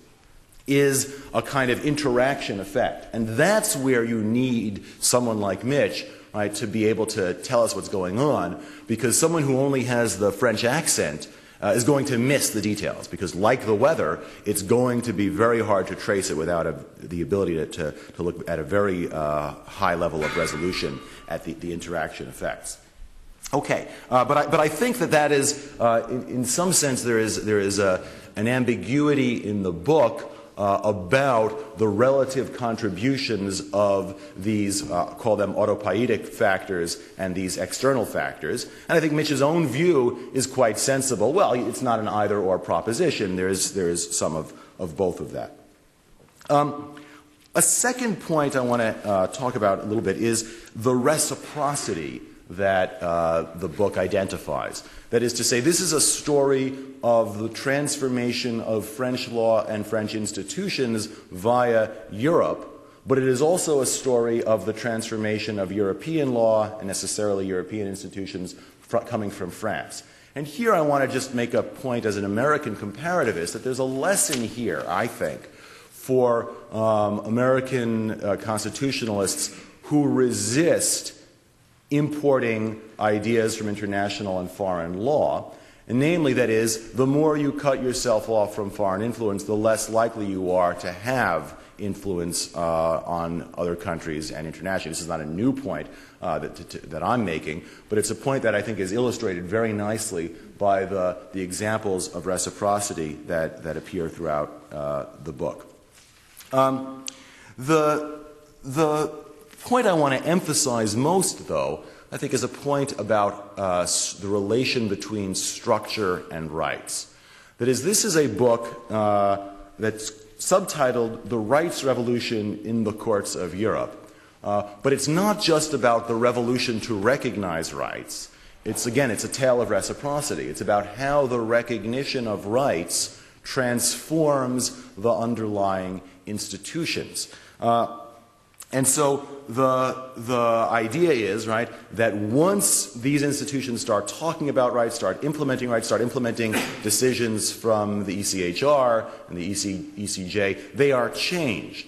is a kind of interaction effect. And that's where you need someone like Mitch, right, to be able to tell us what's going on, because someone who only has the French accent is going to miss the details, because like the weather, it's going to be very hard to trace it without the ability to look at a very high level of resolution at the interaction effects. Okay, but I think that is, in some sense, there is an ambiguity in the book about the relative contributions of these, call them autopoietic factors, and these external factors. And I think Mitch's own view is quite sensible. Well, it's not an either-or proposition. There is some of both of that. A second point I want to talk about a little bit is the reciprocity that the book identifies. That is to say, this is a story of the transformation of French law and French institutions via Europe, but it is also a story of the transformation of European law and necessarily European institutions coming from France. And here I want to just make a point as an American comparativist that there's a lesson here, I think, for American constitutionalists who resist importing ideas from international and foreign law, and namely, that is, the more you cut yourself off from foreign influence, the less likely you are to have influence on other countries and internationally. This is not a new point that I'm making, but it's a point that I think is illustrated very nicely by the examples of reciprocity that appear throughout the book. The point I want to emphasize most, though, I think is a point about the relation between structure and rights. That is, this is a book that's subtitled The Rights Revolution in the Courts of Europe. But it's not just about the revolution to recognize rights. It's a tale of reciprocity. It's about how the recognition of rights transforms the underlying institutions. And so the idea is, right, that once these institutions start talking about rights, start implementing decisions from the ECHR and the ECJ, they are changed.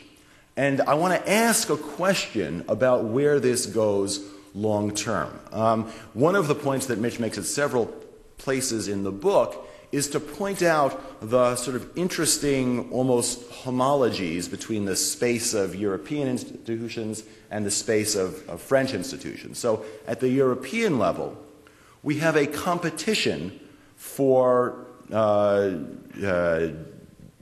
And I want to ask a question about where this goes long term. One of the points that Mitch makes at several places in the book is to point out the sort of interesting, almost homologies between the space of European institutions and the space of French institutions. So at the European level, we have a competition for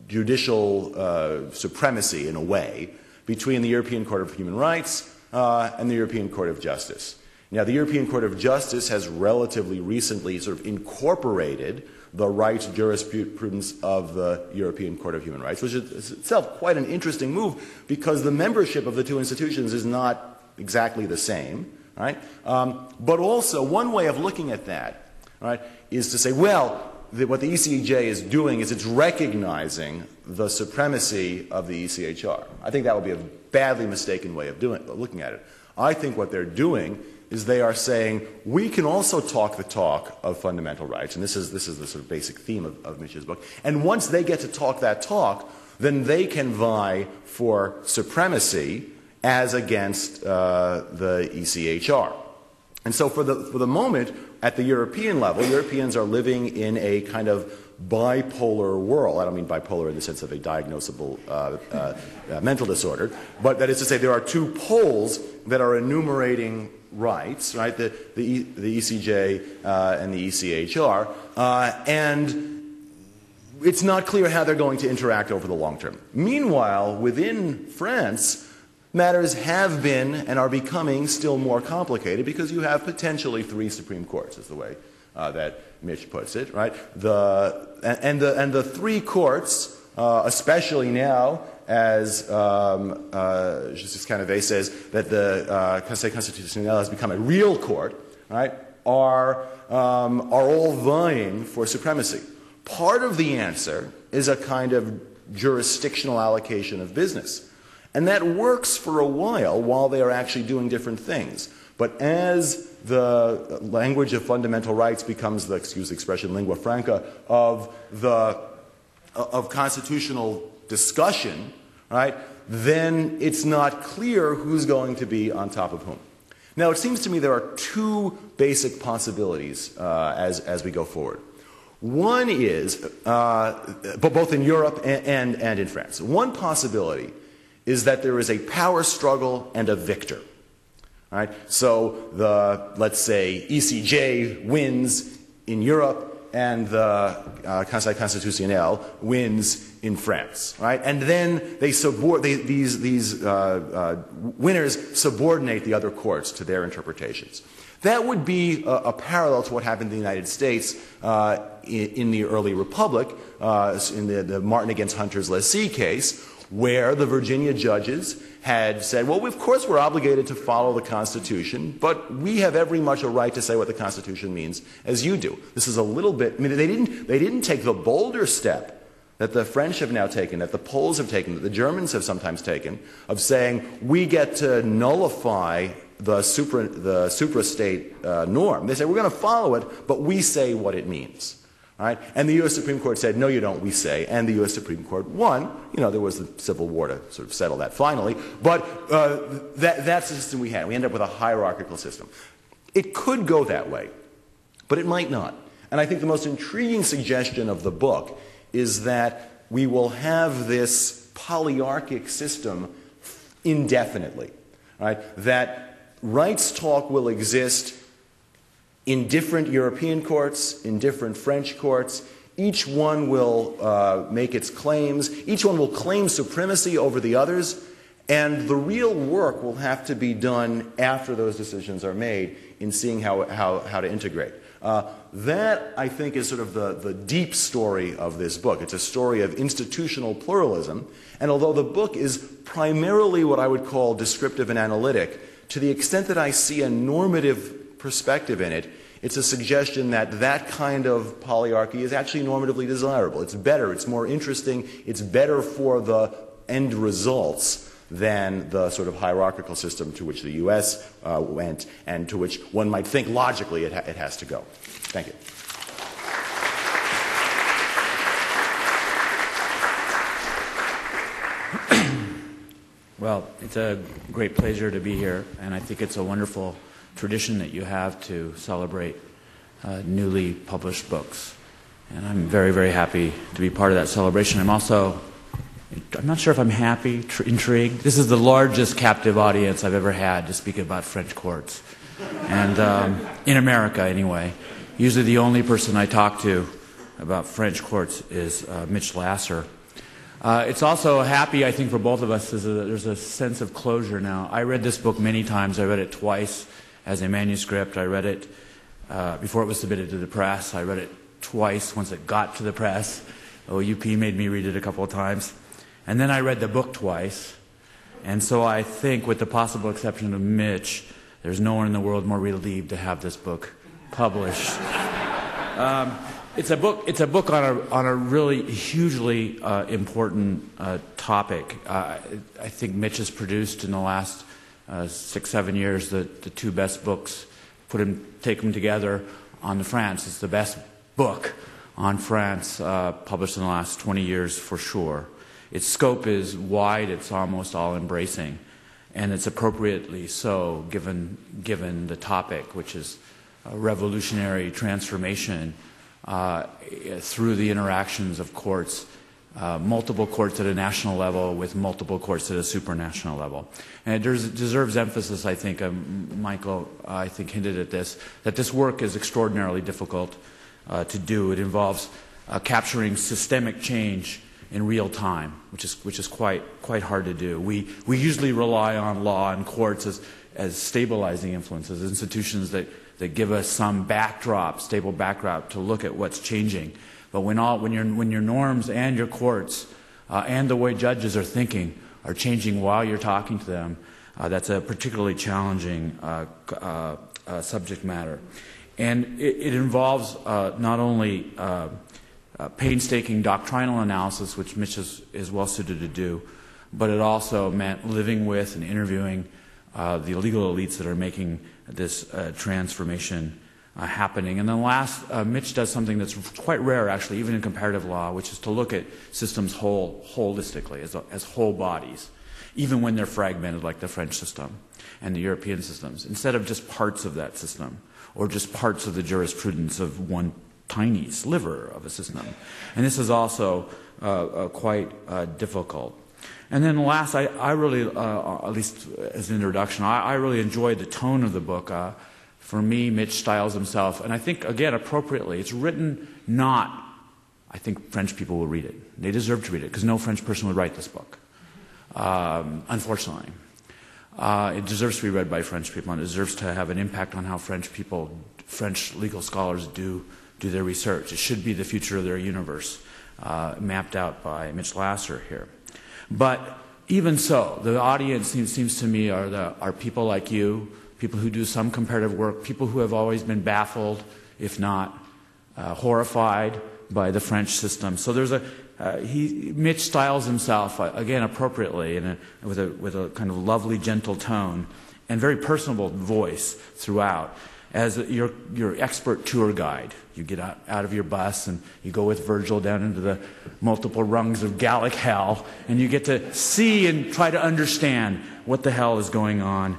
judicial supremacy, in a way, between the European Court of Human Rights and the European Court of Justice. Now, the European Court of Justice has relatively recently sort of incorporated the rights jurisprudence of the European Court of Human Rights, which is itself quite an interesting move because the membership of the two institutions is not exactly the same, right? But also, one way of looking at that, right, is to say, well, what the ECJ is doing is it's recognizing the supremacy of the ECHR. I think that would be a badly mistaken way of looking at it. I think what they're doing is they are saying, we can also talk the talk of fundamental rights, and this is the sort of basic theme of Mitch's book. And once they get to talk that talk, then they can vie for supremacy as against the ECHR. And so for the moment, at the European level, Europeans are living in a kind of bipolar world. I don't mean bipolar in the sense of a diagnosable mental disorder, but that is to say there are two poles that are enumerating rights, right, the ECJ and the ECHR, and it's not clear how they're going to interact over the long term. Meanwhile, within France, matters have been and are becoming still more complicated because you have potentially three Supreme Courts, is the way that Mitch puts it, right? The three courts, especially now, as Justice Canivet says, that the Conseil Constitutionnel has become a real court, right, are all vying for supremacy. Part of the answer is a kind of jurisdictional allocation of business. And that works for a while they are actually doing different things. But as the language of fundamental rights becomes the, excuse the expression, lingua franca of constitutional discussion, right, then it's not clear who's going to be on top of whom. Now, it seems to me there are two basic possibilities as we go forward. One is, both in Europe and in France, one possibility is that there is a power struggle and a victor. All right? So let's say, ECJ wins in Europe and the Conseil Constitutionnel wins in France, right? And then these winners subordinate the other courts to their interpretations. That would be a parallel to what happened in the United States in the early Republic, in the Martin against Hunter's Lessee case, where the Virginia judges had said, well, of course we're obligated to follow the Constitution, but we have every much a right to say what the Constitution means as you do. This is a little bit, I mean, they didn't take the bolder step that the French have now taken, that the Poles have taken, that the Germans have sometimes taken, of saying we get to nullify the suprastate norm. They say we're going to follow it, but we say what it means. Right? And the U.S. Supreme Court said, no, you don't, we say. And the U.S. Supreme Court won. You know, there was the Civil War to sort of settle that finally. But that's the system we had. We ended up with a hierarchical system. It could go that way, but it might not. And I think the most intriguing suggestion of the book is that we will have this polyarchic system indefinitely. Right? That rights talk will exist in different European courts, in different French courts. Each one will make its claims. Each one will claim supremacy over the others. And the real work will have to be done after those decisions are made in seeing how to integrate. That, I think, is sort of the deep story of this book. It's a story of institutional pluralism. And although the book is primarily what I would call descriptive and analytic, to the extent that I see a normative perspective in it, it's a suggestion that that kind of polyarchy is actually normatively desirable. It's better, it's more interesting, it's better for the end results than the sort of hierarchical system to which the U.S. Went and to which one might think logically it has to go. Thank you. Well, it's a great pleasure to be here, and I think it's a wonderful tradition that you have to celebrate newly published books. And I'm very, very happy to be part of that celebration. I'm not sure if I'm happy, intrigued. This is the largest captive audience I've ever had to speak about French courts. And in America, anyway. Usually the only person I talk to about French courts is Mitchel Lasser. It's also happy, I think, for both of us. There's a sense of closure now. I read this book many times. I read it twice as a manuscript. I read it before it was submitted to the press. I read it twice once it got to the press. OUP made me read it a couple of times. And then I read the book twice. And so I think, with the possible exception of Mitch, there's no one in the world more relieved to have this book published. It's a book on a really hugely important topic. I think Mitch has produced in the last 6-7 years the two best books. Take them together on the France. It's the best book on France published in the last 20 years for sure. Its scope is wide. It's almost all-embracing, and it's appropriately so given the topic, which is revolutionary transformation through the interactions of courts, multiple courts at a national level with multiple courts at a supranational level. And it deserves emphasis, I think. Michael, I think, hinted at this, that this work is extraordinarily difficult to do. It involves capturing systemic change in real time, which is quite hard to do. We usually rely on law and courts as stabilizing influences, institutions that give us some stable backdrop to look at what's changing. But when your norms and your courts and the way judges are thinking are changing while you're talking to them, that's a particularly challenging subject matter. And it involves not only painstaking doctrinal analysis, which Mitch is well suited to do, but it also meant living with and interviewing the legal elites that are making this transformation happening. And then last, Mitch does something that's quite rare, actually, even in comparative law, which is to look at systems holistically, as whole bodies, even when they're fragmented, like the French system and the European systems, instead of just parts of that system or just parts of the jurisprudence of one tiny sliver of a system. And this is also quite difficult. And then last, I really, at least as an introduction, I really enjoyed the tone of the book. For me, Mitch styles himself, and I think, again, appropriately, it's written not, I think French people will read it. They deserve to read it, because no French person would write this book, unfortunately. It deserves to be read by French people, and it deserves to have an impact on how French legal scholars do their research. It should be the future of their universe, mapped out by Mitchel Lasser here. But even so, the audience seems to me are people like you, people who do some comparative work, people who have always been baffled, if not horrified, by the French system. So there's Mitch styles himself again appropriately and with a kind of lovely, gentle tone and very personable voice throughout, as your expert tour guide. You get out of your bus and you go with Virgil down into the multiple rungs of Gallic hell, and you get to see and try to understand what the hell is going on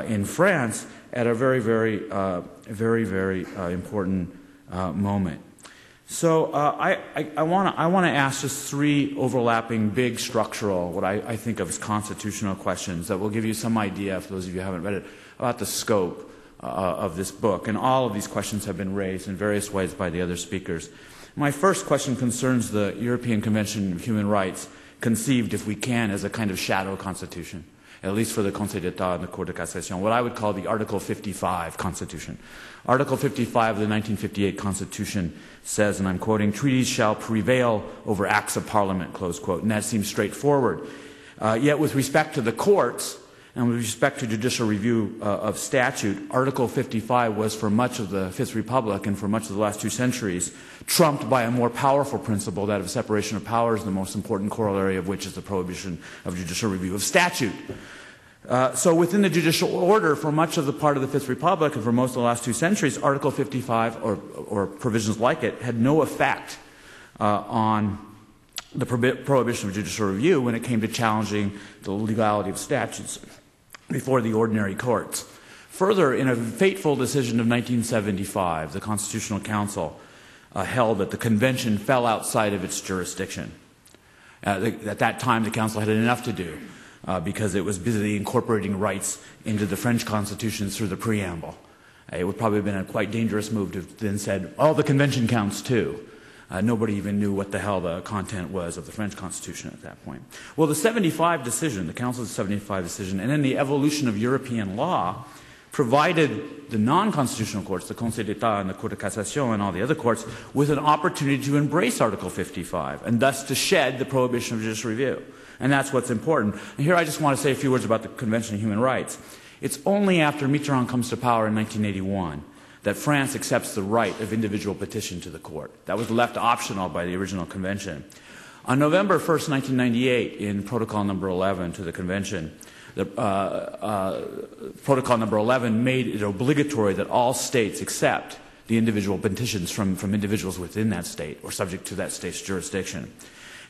in France at a very, very, very important moment. So I want to ask just three overlapping, big structural, what I think of as constitutional questions that will give you some idea, for those of you who haven't read it, about the scope of this book. And all of these questions have been raised in various ways by the other speakers. My first question concerns the European Convention of Human Rights, conceived, if we can, as a kind of shadow constitution, at least for the Conseil d'État and the Cour de Cassation, what I would call the Article 55 Constitution. Article 55 of the 1958 Constitution says, and I'm quoting, "Treaties shall prevail over acts of Parliament," close quote. And that seems straightforward. Yet with respect to the courts, and with respect to judicial review of statute, Article 55 was, for much of the Fifth Republic and for much of the last 2 centuries, trumped by a more powerful principle, that of separation of powers, the most important corollary of which is the prohibition of judicial review of statute. So within the judicial order, for much of the part of the Fifth Republic and for most of the last 2 centuries, Article 55, or provisions like it, had no effect on the prohibition of judicial review when it came to challenging the legality of statutes before the ordinary courts. Further, in a fateful decision of 1975, the Constitutional Council held that the Convention fell outside of its jurisdiction. At that time, the Council had enough to do because it was busy incorporating rights into the French Constitution through the preamble. It would probably have been a quite dangerous move to then said, "Oh, the Convention counts too." Nobody even knew what the hell the content was of the French Constitution at that point. Well, the 75 decision, the Council's 75 decision, and then the evolution of European law provided the non-constitutional courts, the Conseil d'État and the Cour de Cassation and all the other courts, with an opportunity to embrace Article 55 and thus to shed the prohibition of judicial review. And that's what's important. And here I just want to say a few words about the Convention of Human Rights. It's only after Mitterrand comes to power in 1981 that France accepts the right of individual petition to the court. That was left optional by the original convention. On November 1st, 1998, in Protocol number 11 to the convention, Protocol number 11 made it obligatory that all states accept the individual petitions from individuals within that state or subject to that state's jurisdiction.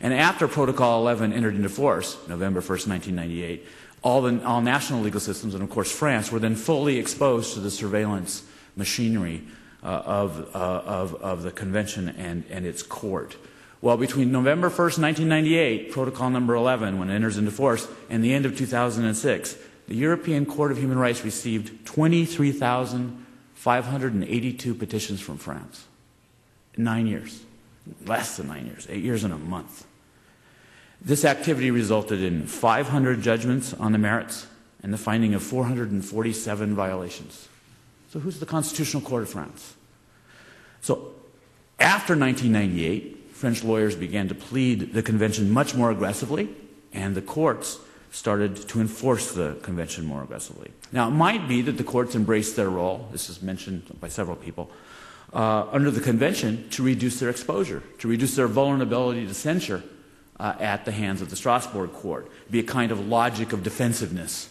And after Protocol 11 entered into force, November 1st, 1998, all national legal systems, and of course France, were then fully exposed to the surveillance machinery of the convention and its court. Well, between November 1st, 1998, Protocol number 11, when it enters into force, and the end of 2006, the European Court of Human Rights received 23,582 petitions from France. In 9 years. Less than 9 years. 8 years and a month. This activity resulted in 500 judgments on the merits and the finding of 447 violations. So who's the Constitutional Court of France? So after 1998, French lawyers began to plead the convention much more aggressively, and the courts started to enforce the convention more aggressively. Now, it might be that the courts embraced their role, this is mentioned by several people, under the convention to reduce their exposure, to reduce their vulnerability to censure at the hands of the Strasbourg court. Be a kind of logic of defensiveness.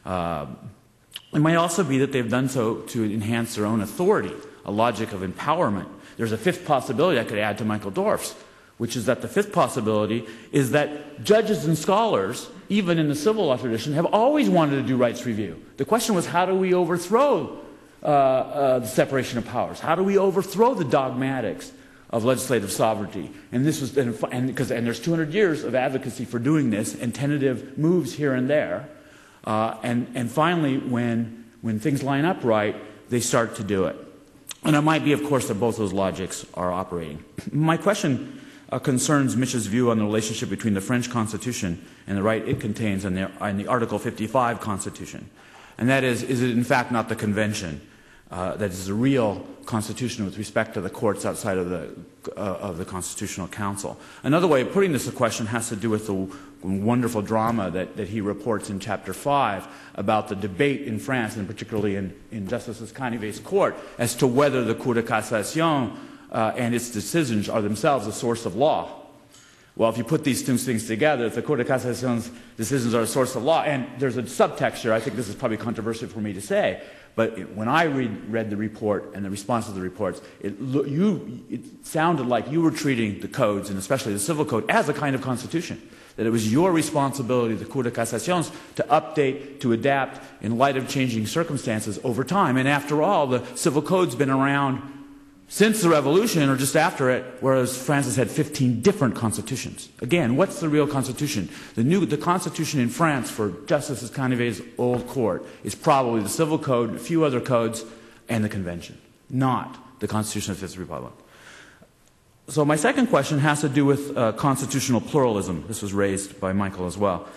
It might also be that they've done so to enhance their own authority, a logic of empowerment. There's a fifth possibility I could add to Michael Dorf's, which is that the fifth possibility is that judges and scholars, even in the civil law tradition, have always wanted to do rights review. The question was, how do we overthrow the separation of powers? How do we overthrow the dogmatics of legislative sovereignty? And this was, and there's 200 years of advocacy for doing this, and tentative moves here and there. And finally, when things line up right, they start to do it. And it might be, of course, that both those logics are operating. My question concerns Mitch's view on the relationship between the French Constitution and the right it contains in the Article 55 Constitution. And that is it in fact not the convention that is the real constitution with respect to the courts outside of the Constitutional Council? Another way of putting this question has to do with the wonderful drama that he reports in Chapter 5 about the debate in France, and particularly in Justice Canivet's court, as to whether the Cour de Cassation and its decisions are themselves a source of law. Well, if you put these two things together, if the Cour de Cassation's decisions are a source of law, and there's a subtext here, I think this is probably controversial for me to say, but when I read the report and the response to the reports, it sounded like you were treating the codes, and especially the civil code, as a kind of constitution. That it was your responsibility, the Cour de Cassation, to update, to adapt in light of changing circumstances over time. And after all, the civil code's been around since the Revolution, or just after it, whereas France has had 15 different constitutions. Again, what's the real constitution? The constitution in France for Justice Canivet's old court is probably the civil code, a few other codes, and the convention, not the Constitution of the Fifth Republic. So my second question has to do with constitutional pluralism. This was raised by Michael as well.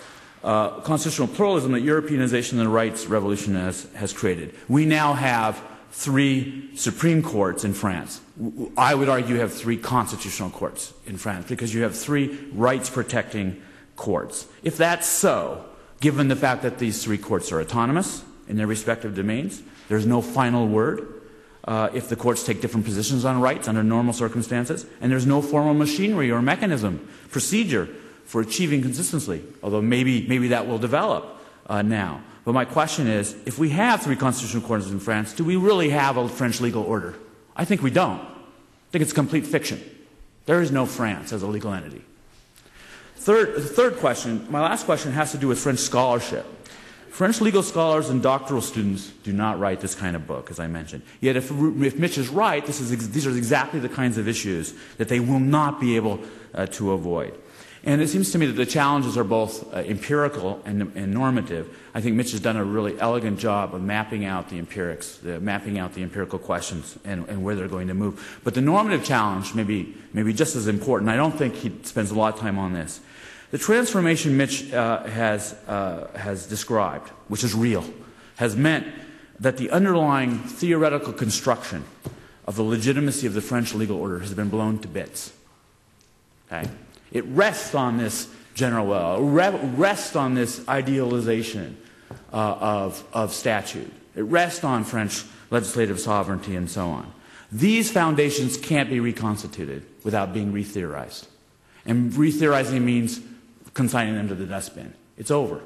Constitutional pluralism that Europeanization and the rights revolution has created. We now have 3 Supreme Courts in France. I would argue you have 3 constitutional courts in France because you have 3 rights-protecting courts. If that's so, given the fact that these 3 courts are autonomous in their respective domains, there's no final word if the courts take different positions on rights under normal circumstances, and there's no formal machinery or mechanism, procedure for achieving consistency, although maybe that will develop now. But my question is, if we have 3 constitutional courts in France, do we really have a French legal order? I think we don't. I think it's complete fiction. There is no France as a legal entity. The third question, my last question, has to do with French scholarship. French legal scholars and doctoral students do not write this kind of book, as I mentioned. Yet if Mitch is right, these are exactly the kinds of issues that they will not be able to avoid. And it seems to me that the challenges are both empirical and normative. I think Mitch has done a really elegant job of mapping out the empirics, mapping out the empirical questions and where they're going to move. But the normative challenge may be just as important. I don't think he spends a lot of time on this. The transformation Mitch has described, which is real, has meant that the underlying theoretical construction of the legitimacy of the French legal order has been blown to bits. Okay? It rests on this general will, rests on this idealization of statute. It rests on French legislative sovereignty and so on. These foundations can't be reconstituted without being re-theorized. And re-theorizing means consigning them to the dustbin. It's over.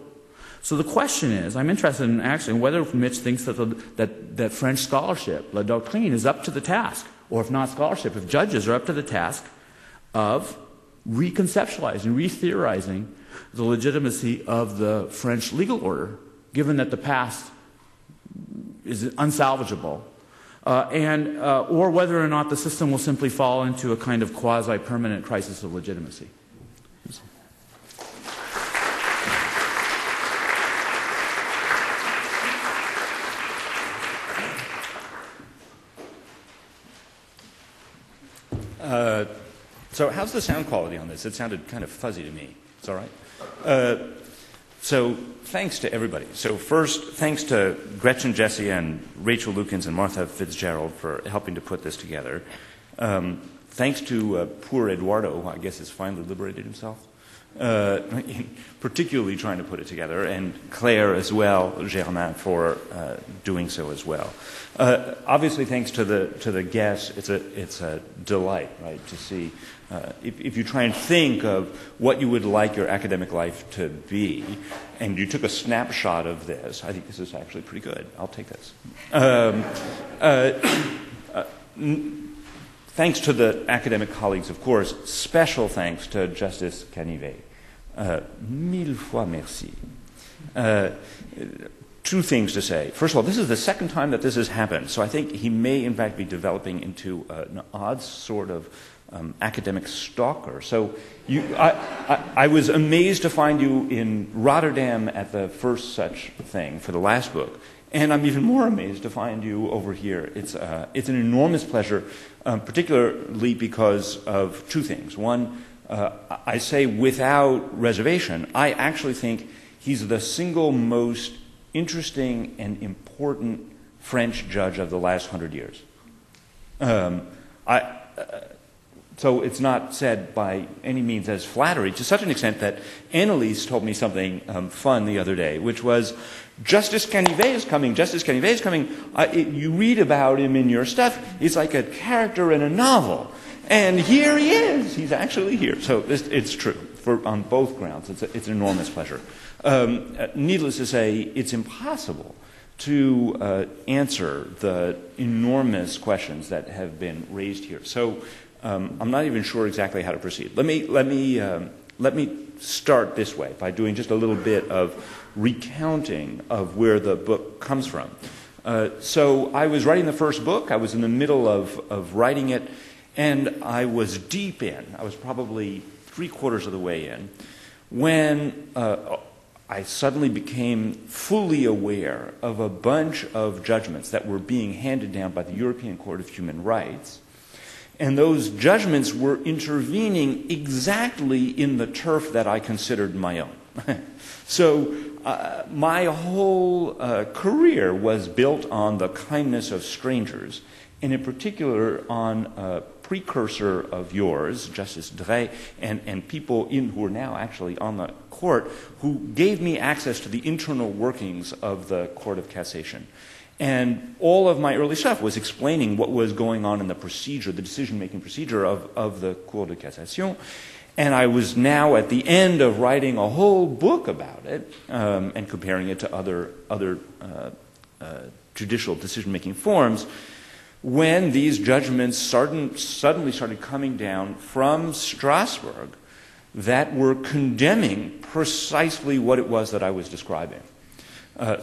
So the question is, I'm interested in actually whether Mitch thinks that French scholarship, la doctrine, is up to the task, or if not scholarship, if judges are up to the task of reconceptualizing, re-theorizing the legitimacy of the French legal order, given that the past is unsalvageable, or whether or not the system will simply fall into a kind of quasi-permanent crisis of legitimacy. So how's the sound quality on this? It sounded kind of fuzzy to me. It's all right? So thanks to everybody. So first, thanks to Gretchen Jesse and Rachel Lukens and Martha Fitzgerald for helping to put this together. Thanks to poor Eduardo, who I guess has finally liberated himself. particularly trying to put it together, and Claire as well, Germain, for doing so as well. Obviously, thanks to the guests, it's a delight, right, to see. If you try and think of what you would like your academic life to be, and you took a snapshot of this, I think this is actually pretty good. I'll take this. Thanks to the academic colleagues, of course. Special thanks to Justice Canivet. Mille fois merci. Two things to say. First of all, this is the second time that this has happened, so I think he may, in fact, be developing into an odd sort of academic stalker. So I was amazed to find you in Rotterdam at the first such thing for the last book, and I'm even more amazed to find you over here. It's an enormous pleasure, particularly because of two things. One, I say without reservation, I actually think he's the single most interesting and important French judge of the last 100 years. So it's not said by any means as flattery, to such an extent that Annalise told me something fun the other day, which was, Justice Canivet is coming, Justice Canivet is coming. You read about him in your stuff, he's like a character in a novel. And here he is. He's actually here. So it's true on both grounds. It's an enormous pleasure. Needless to say, it's impossible to answer the enormous questions that have been raised here. So I'm not even sure exactly how to proceed. Let me start this way by doing just a little bit of recounting of where the book comes from. So I was writing the first book. I was in the middle of writing it. And I was deep in. I was probably 3/4 of the way in when I suddenly became fully aware of a bunch of judgments that were being handed down by the European Court of Human Rights. And those judgments were intervening exactly in the turf that I considered my own. So my whole career was built on the kindness of strangers, and in particular on a precursor of yours, Justice Drey, and people who are now actually on the court, who gave me access to the internal workings of the Court of Cassation. And all of my early stuff was explaining what was going on in the procedure, the decision-making procedure of the Cour de Cassation. And I was now at the end of writing a whole book about it and comparing it to other judicial decision-making forms, when these judgments suddenly started coming down from Strasbourg that were condemning precisely what it was that I was describing.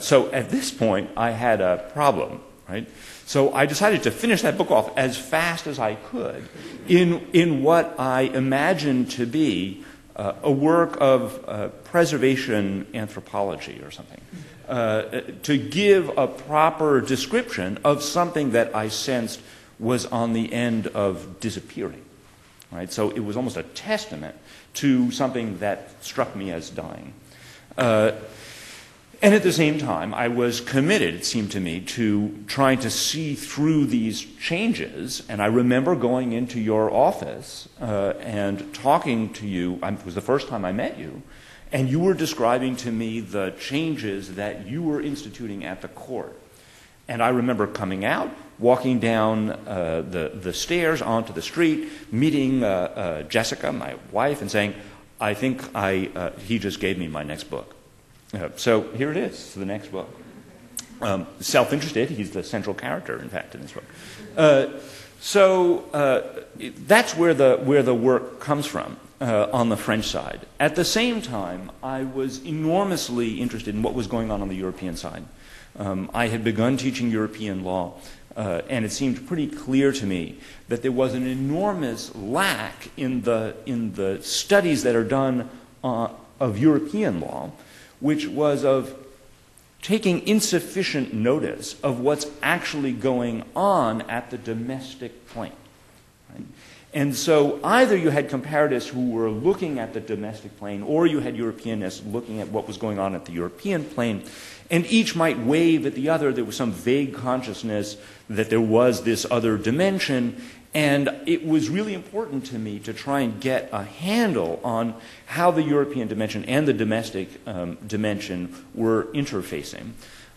So at this point, I had a problem, right? So I decided to finish that book off as fast as I could in what I imagined to be a work of preservation anthropology or something, to give a proper description of something that I sensed was on the end of disappearing. Right? So it was almost a testament to something that struck me as dying. And at the same time, I was committed, it seemed to me, to trying to see through these changes. And I remember going into your office and talking to you. It was the first time I met you. And you were describing to me the changes that you were instituting at the court. And I remember coming out, walking down the stairs onto the street, meeting Jessica, my wife, and saying, I think he just gave me my next book. So here it is, the next book. Self-interested, he's the central character, in fact, in this book. So that's where the work comes from on the French side. At the same time, I was enormously interested in what was going on the European side. I had begun teaching European law, and it seemed pretty clear to me that there was an enormous lack in the studies that are done of European law, which was of taking insufficient notice of what's actually going on at the domestic plane. Right? And so either you had comparatists who were looking at the domestic plane, or you had Europeanists looking at what was going on at the European plane, and each might wave at the other. There was some vague consciousness that there was this other dimension, And it was really important to me to try and get a handle on how the European dimension and the domestic dimension were interfacing.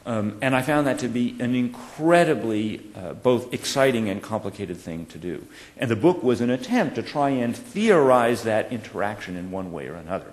And I found that to be an incredibly both exciting and complicated thing to do. And the book was an attempt to try and theorize that interaction in one way or another.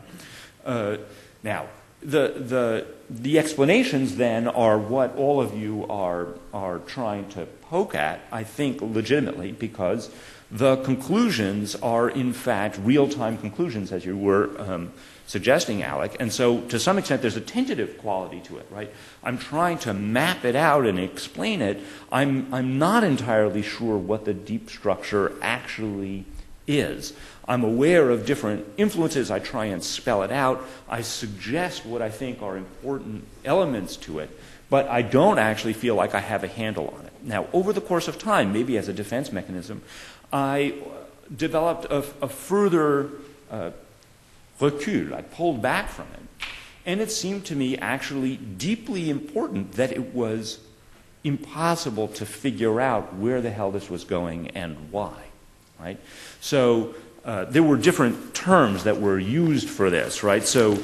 Now, the explanations then are what all of you are trying to poke at, I think legitimately, because the conclusions are in fact real-time conclusions, as you were suggesting, Alec. And so to some extent there's a tentative quality to it, right? I'm trying to map it out and explain it. I'm not entirely sure what the deep structure actually is. I'm aware of different influences. I try and spell it out. I suggest what I think are important elements to it, but I don't actually feel like I have a handle on it. Now, over the course of time, maybe as a defense mechanism, I developed a further recul. I pulled back from it. And it seemed to me actually deeply important that it was impossible to figure out where the hell this was going and why, right? So there were different terms that were used for this, right? So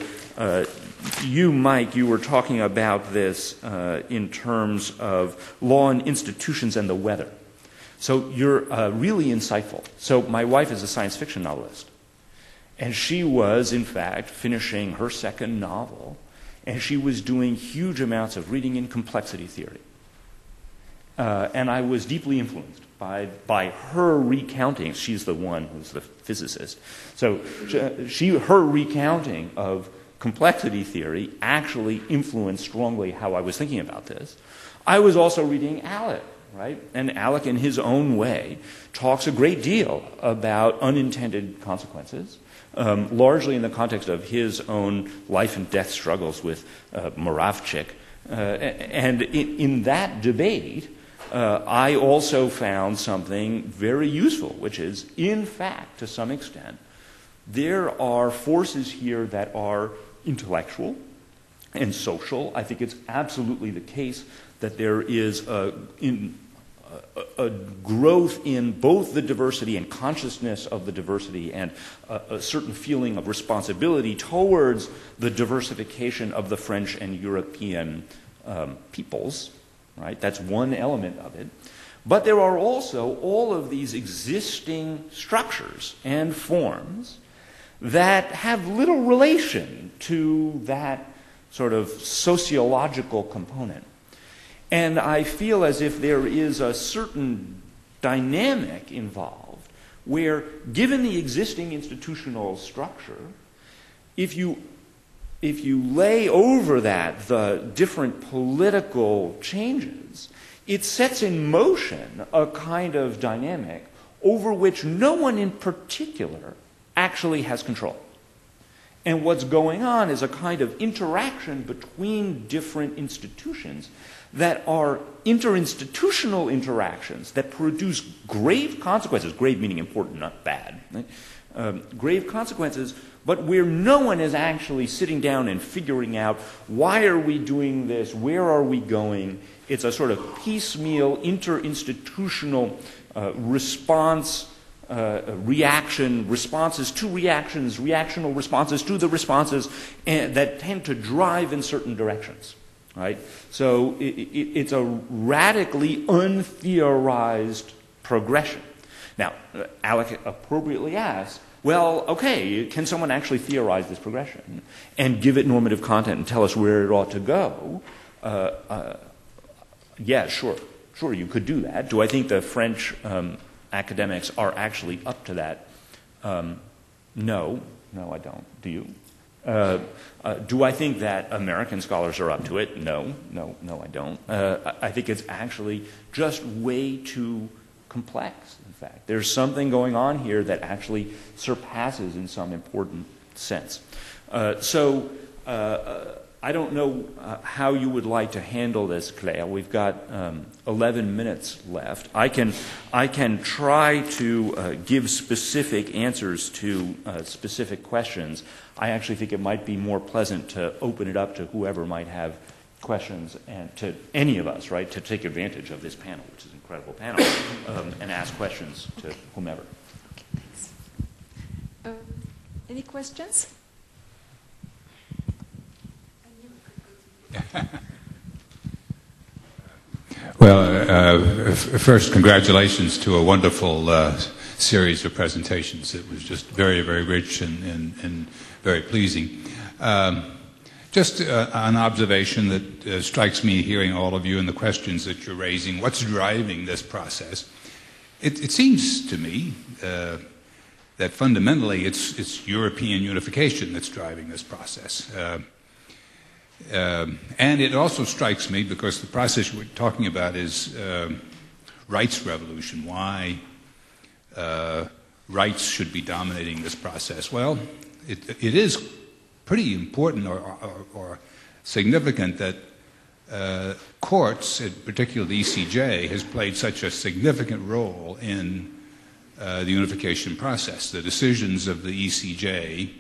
you, Mike, you were talking about this in terms of law and institutions and the weather. So you're really insightful. So my wife is a science fiction novelist. And she was, in fact, finishing her second novel, and she was doing huge amounts of reading in complexity theory. And I was deeply influenced by her recounting. She's the one who's the physicist. So her recounting of complexity theory actually influenced strongly how I was thinking about this. I was also reading Alec, right? And Alec, in his own way, talks a great deal about unintended consequences, largely in the context of his own life and death struggles with Moravchik. And in that debate, I also found something very useful, which is, in fact, to some extent, there are forces here that are intellectual and social. I think it's absolutely the case that there is a growth in both the diversity and consciousness of the diversity and a certain feeling of responsibility towards the diversification of the French and European peoples, right? That's one element of it. But there are also all of these existing structures and forms that have little relation to that sort of sociological component. And I feel as if there is a certain dynamic involved where, given the existing institutional structure, if you lay over that the different political changes, it sets in motion a kind of dynamic over which no one in particular actually has control. And what's going on is a kind of interaction between different institutions that are interinstitutional interactions that produce grave consequences, grave meaning important, not bad, right? Grave consequences, but where no one is actually sitting down and figuring out why are we doing this, where are we going. It's a sort of piecemeal interinstitutional response, reaction, responses to reactions, reactional responses to the responses that tend to drive in certain directions. Right? So it's a radically untheorized progression. Now, Alec appropriately asks, well, okay, can someone actually theorize this progression and give it normative content and tell us where it ought to go? Yeah, sure, you could do that. Do I think the French academics are actually up to that? No, I don't. Do you? Do I think that American scholars are up to it? No, I don't. I think it's actually just way too complex, in fact. There's something going on here that actually surpasses in some important sense. So I don't know how you would like to handle this, Claire. We've got 11 minutes left. I can try to give specific answers to specific questions. I actually think it might be more pleasant to open it up to whoever might have questions and to any of us, right, to take advantage of this panel, which is an incredible panel, and ask questions to whomever. Okay, thanks. Any questions? Well, first, congratulations to a wonderful series of presentations. It was just very, very rich and very pleasing. Just an observation that strikes me hearing all of you and the questions that you're raising. What's driving this process? It seems to me that fundamentally it's European unification that's driving this process. And it also strikes me, because the process we're talking about is rights revolution, why rights should be dominating this process. Well, it is pretty important or significant that courts, particularly the ECJ, has played such a significant role in the unification process. The decisions of the ECJ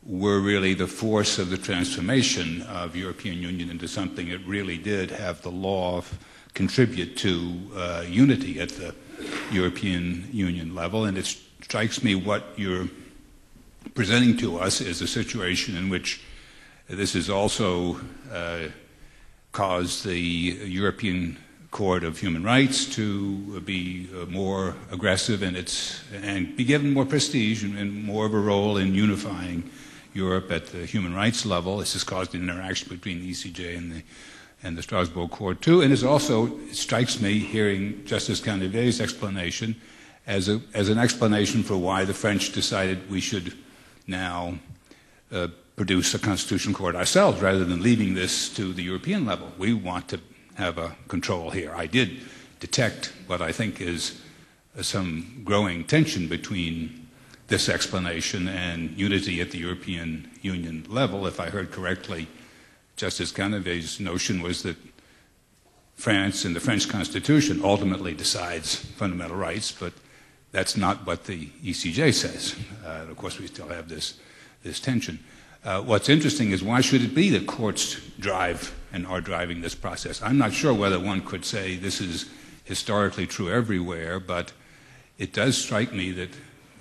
were really the force of the transformation of European Union into something that really did have the law contribute to unity at the European Union level. And it strikes me what you're presenting to us is a situation in which this has also caused the European Court of Human Rights to be more aggressive and be given more prestige and more of a role in unifying Europe at the human rights level. This has caused an interaction between the ECJ and the Strasbourg Court too, and it strikes me hearing Justice Canivet's explanation as an explanation for why the French decided we should now produce a constitutional court ourselves rather than leaving this to the European level. We want to have a control here. I did detect what I think is some growing tension between this explanation and unity at the European Union level. If I heard correctly, Justice Canivet's notion was that France and the French Constitution ultimately decides fundamental rights, but that's not what the ECJ says. Of course, we still have this tension. What's interesting is, why should it be that courts drive and are driving this process? I'm not sure whether one could say this is historically true everywhere, but it does strike me that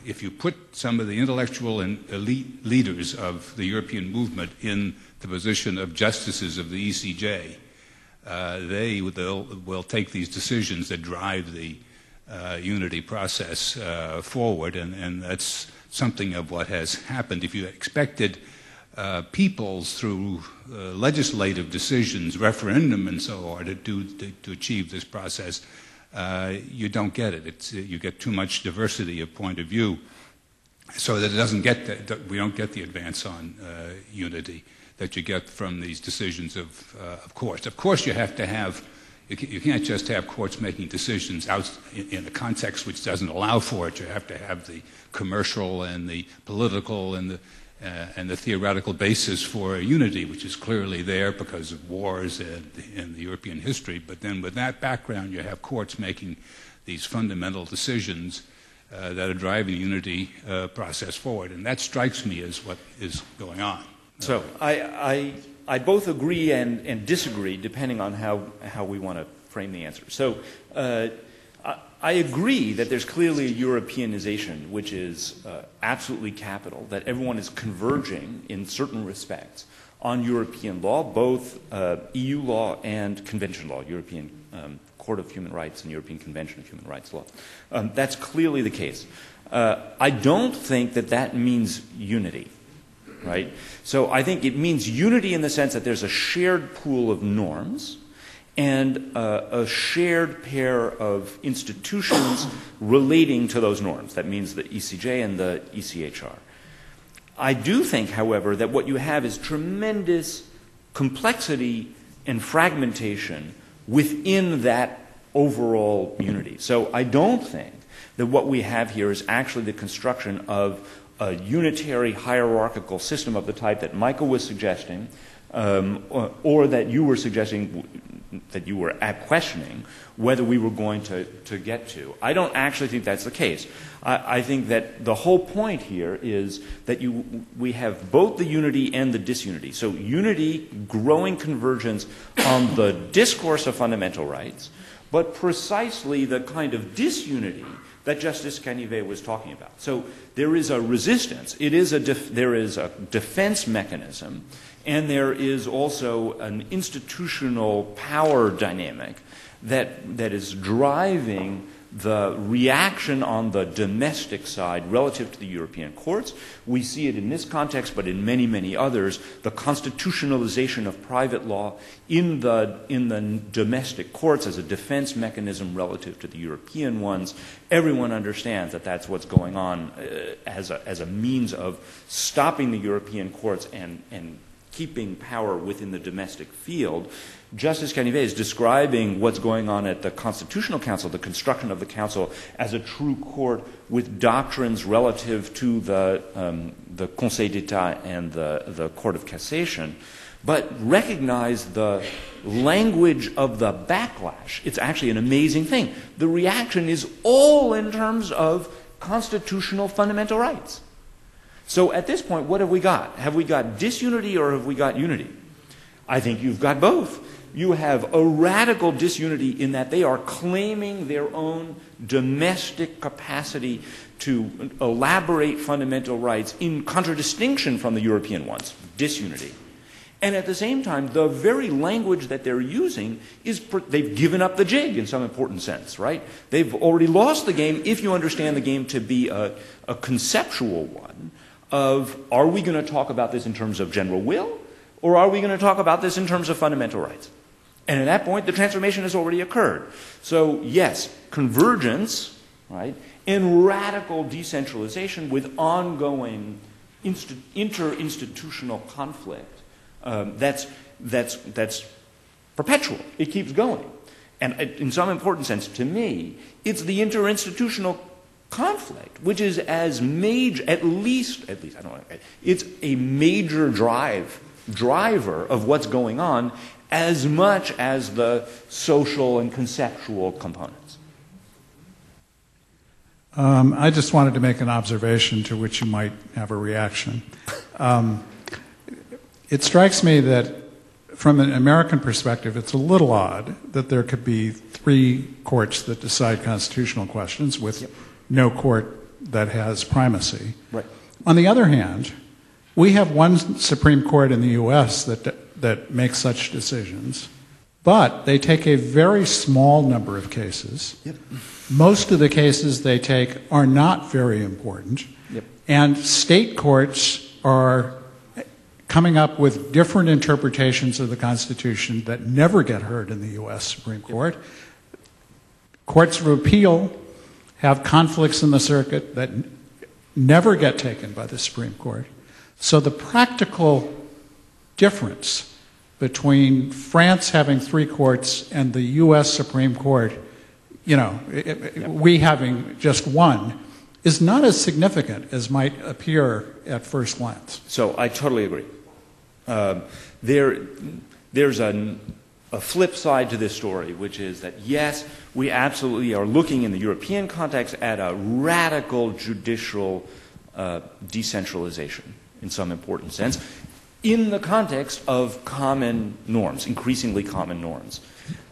if you put some of the intellectual and elite leaders of the European movement in the position of justices of the ECJ, they will take these decisions that drive the unity process forward, and that's something of what has happened. If you expected peoples through legislative decisions, referendum and so on, to achieve this process, you don't get it. You get too much diversity of point of view, so that we don't get the advance on unity that you get from these decisions of courts. Of course, you have to have. You can't just have courts making decisions out in a context which doesn't allow for it. You have to have the commercial and the political and the theoretical basis for unity, which is clearly there because of wars in the European history. But then with that background, you have courts making these fundamental decisions that are driving the unity process forward. And that strikes me as what is going on. So I both agree and disagree depending on how we want to frame the answer. So I agree that there's clearly a Europeanization which is absolutely capital, that everyone is converging in certain respects on European law, both EU law and convention law, European Court of Human Rights and European Convention of Human Rights law. That's clearly the case. I don't think that means unity. Right? So I think it means unity in the sense that there's a shared pool of norms and a shared pair of institutions relating to those norms. That means the ECJ and the ECHR. I do think, however, that what you have is tremendous complexity and fragmentation within that overall unity. So I don't think that what we have here is actually the construction of a unitary hierarchical system of the type that Michael was suggesting, or that you were suggesting, that you were questioning whether we were going to get to. I don't actually think that's the case. I think that the whole point here is that we have both the unity and the disunity. So unity, growing convergence on the discourse of fundamental rights, but precisely the kind of disunity that Justice Canivet was talking about. So there is a resistance. There is a defense mechanism, and there is also an institutional power dynamic that is driving the reaction on the domestic side relative to the European courts. We see it in this context, but in many, many others, the constitutionalization of private law in the domestic courts as a defense mechanism relative to the European ones. Everyone understands that that's what's going on as a means of stopping the European courts and keeping power within the domestic field. Justice Canivet is describing what's going on at the Constitutional Council, the construction of the Council, as a true court with doctrines relative to the Conseil d'État and the Court of Cassation, but recognize the language of the backlash. It's actually an amazing thing. The reaction is all in terms of constitutional fundamental rights. So at this point, what have we got? Have we got disunity or have we got unity? I think you've got both. You have a radical disunity in that they are claiming their own domestic capacity to elaborate fundamental rights in contradistinction from the European ones, disunity. And at the same time, the very language that they're using they've given up the jig in some important sense, right? They've already lost the game if you understand the game to be a conceptual one of, are we going to talk about this in terms of general will, or are we going to talk about this in terms of fundamental rights? And at that point, the transformation has already occurred. So yes, convergence, right, and radical decentralization with ongoing interinstitutional conflict. That's perpetual. It keeps going. And in some important sense, to me, it's the interinstitutional conflict, which is as major, at least, I don't know, it's a major driver of what's going on as much as the social and conceptual components. I just wanted to make an observation to which you might have a reaction. It strikes me that from an American perspective, it's a little odd that there could be 3 courts that decide constitutional questions with no court that has primacy. Right. On the other hand, we have one Supreme Court in the U.S. that makes such decisions, but they take a very small number of cases. Yep. Most of the cases they take are not very important, and state courts are coming up with different interpretations of the Constitution that never get heard in the U.S. Supreme Court. Courts of appeal have conflicts in the circuit that never get taken by the Supreme Court. So the practical difference between France having 3 courts and the U.S. Supreme Court, we having just one, is not as significant as might appear at first glance. So I totally agree. There's a flip side to this story, which is that, yes, we absolutely are looking in the European context at a radical judicial decentralization in some important sense, in the context of common norms, increasingly common norms.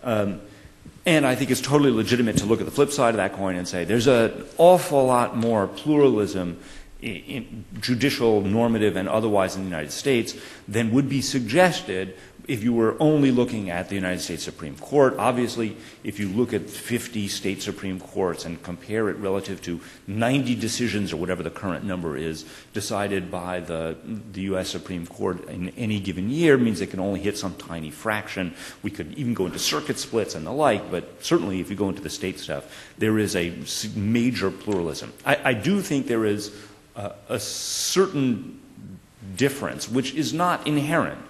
And I think it's totally legitimate to look at the flip side of that coin and say there's an awful lot more pluralism in judicial, normative, and otherwise in the United States than would be suggested if you were only looking at the United States Supreme Court. Obviously, if you look at 50 state Supreme Courts and compare it relative to 90 decisions or whatever the current number is decided by the U.S. Supreme Court in any given year, means they can only hit some tiny fraction. We could even go into circuit splits and the like, but certainly if you go into the state stuff, there is a major pluralism. I do think there is a certain difference, which is not inherent,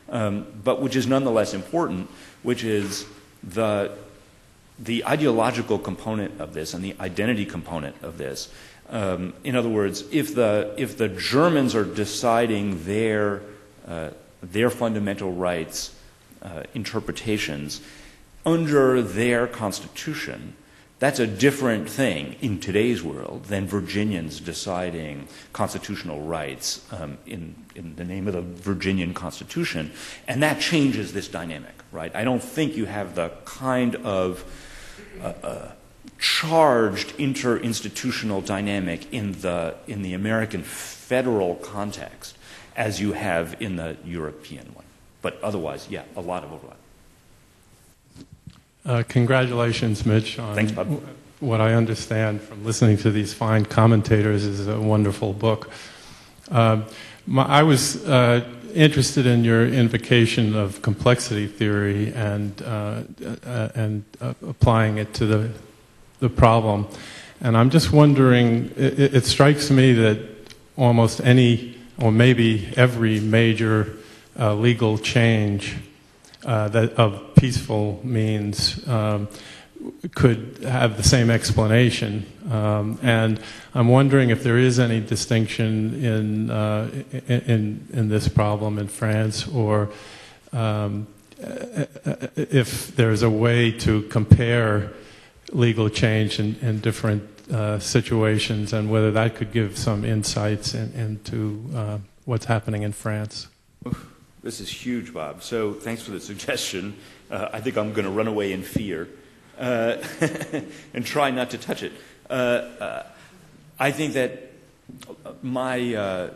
but which is nonetheless important, which is the ideological component of this and the identity component of this. In other words, if the Germans are deciding their fundamental rights interpretations, under their constitution, that's a different thing in today's world than Virginians deciding constitutional rights in the name of the Virginian Constitution. And that changes this dynamic, right? I don't think you have the kind of charged interinstitutional dynamic in the American federal context as you have in the European one. But otherwise, yeah, a lot of overlap. Congratulations, Mitch, on Thanks, Bob. What I understand from listening to these fine commentators is a wonderful book. I was interested in your invocation of complexity theory and applying it to the problem. And I'm just wondering, it strikes me that almost any, or maybe every major legal change that of peaceful means could have the same explanation, and I'm wondering if there is any distinction in this problem in France, or if there's a way to compare legal change in different situations, and whether that could give some insights into what's happening in France. This is huge, Bob. So thanks for the suggestion. I think I'm going to run away in fear and try not to touch it. I think that I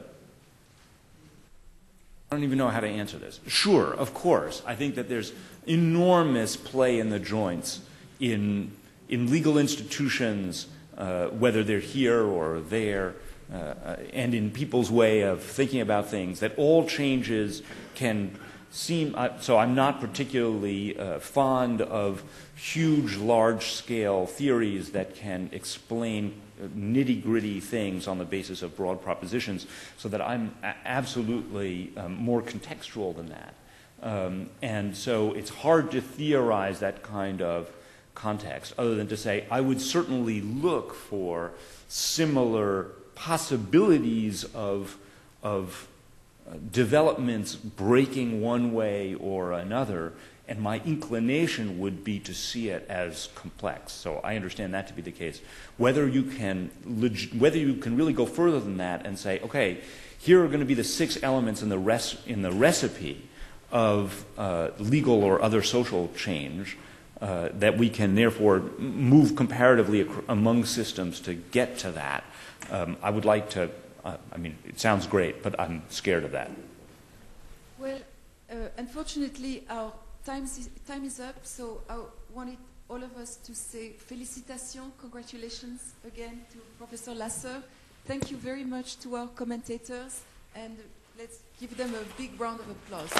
don't even know how to answer this. Sure, of course. I think that there's enormous play in the joints in legal institutions, whether they're here or there, and in people's way of thinking about things, that all changes can seem... so I'm not particularly fond of huge, large-scale theories that can explain nitty-gritty things on the basis of broad propositions, so that I'm absolutely more contextual than that. And so it's hard to theorize that kind of context, other than to say, I would certainly look for similar possibilities of developments breaking one way or another, and my inclination would be to see it as complex. So I understand that to be the case. Whether you can really go further than that and say, okay, here are going to be the 6 elements in the recipe of legal or other social change, that we can therefore move comparatively among systems to get to that. I would like to, I mean, it sounds great, but I'm scared of that. Well, unfortunately, our time is up, so I wanted all of us to say félicitations, congratulations again to Professor Lasser. Thank you very much to our commentators, and let's give them a big round of applause.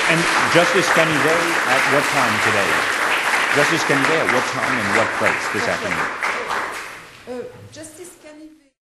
And Justice Canivet at what time today? Justice Canivet at what time and what place this afternoon? Justice Canivet.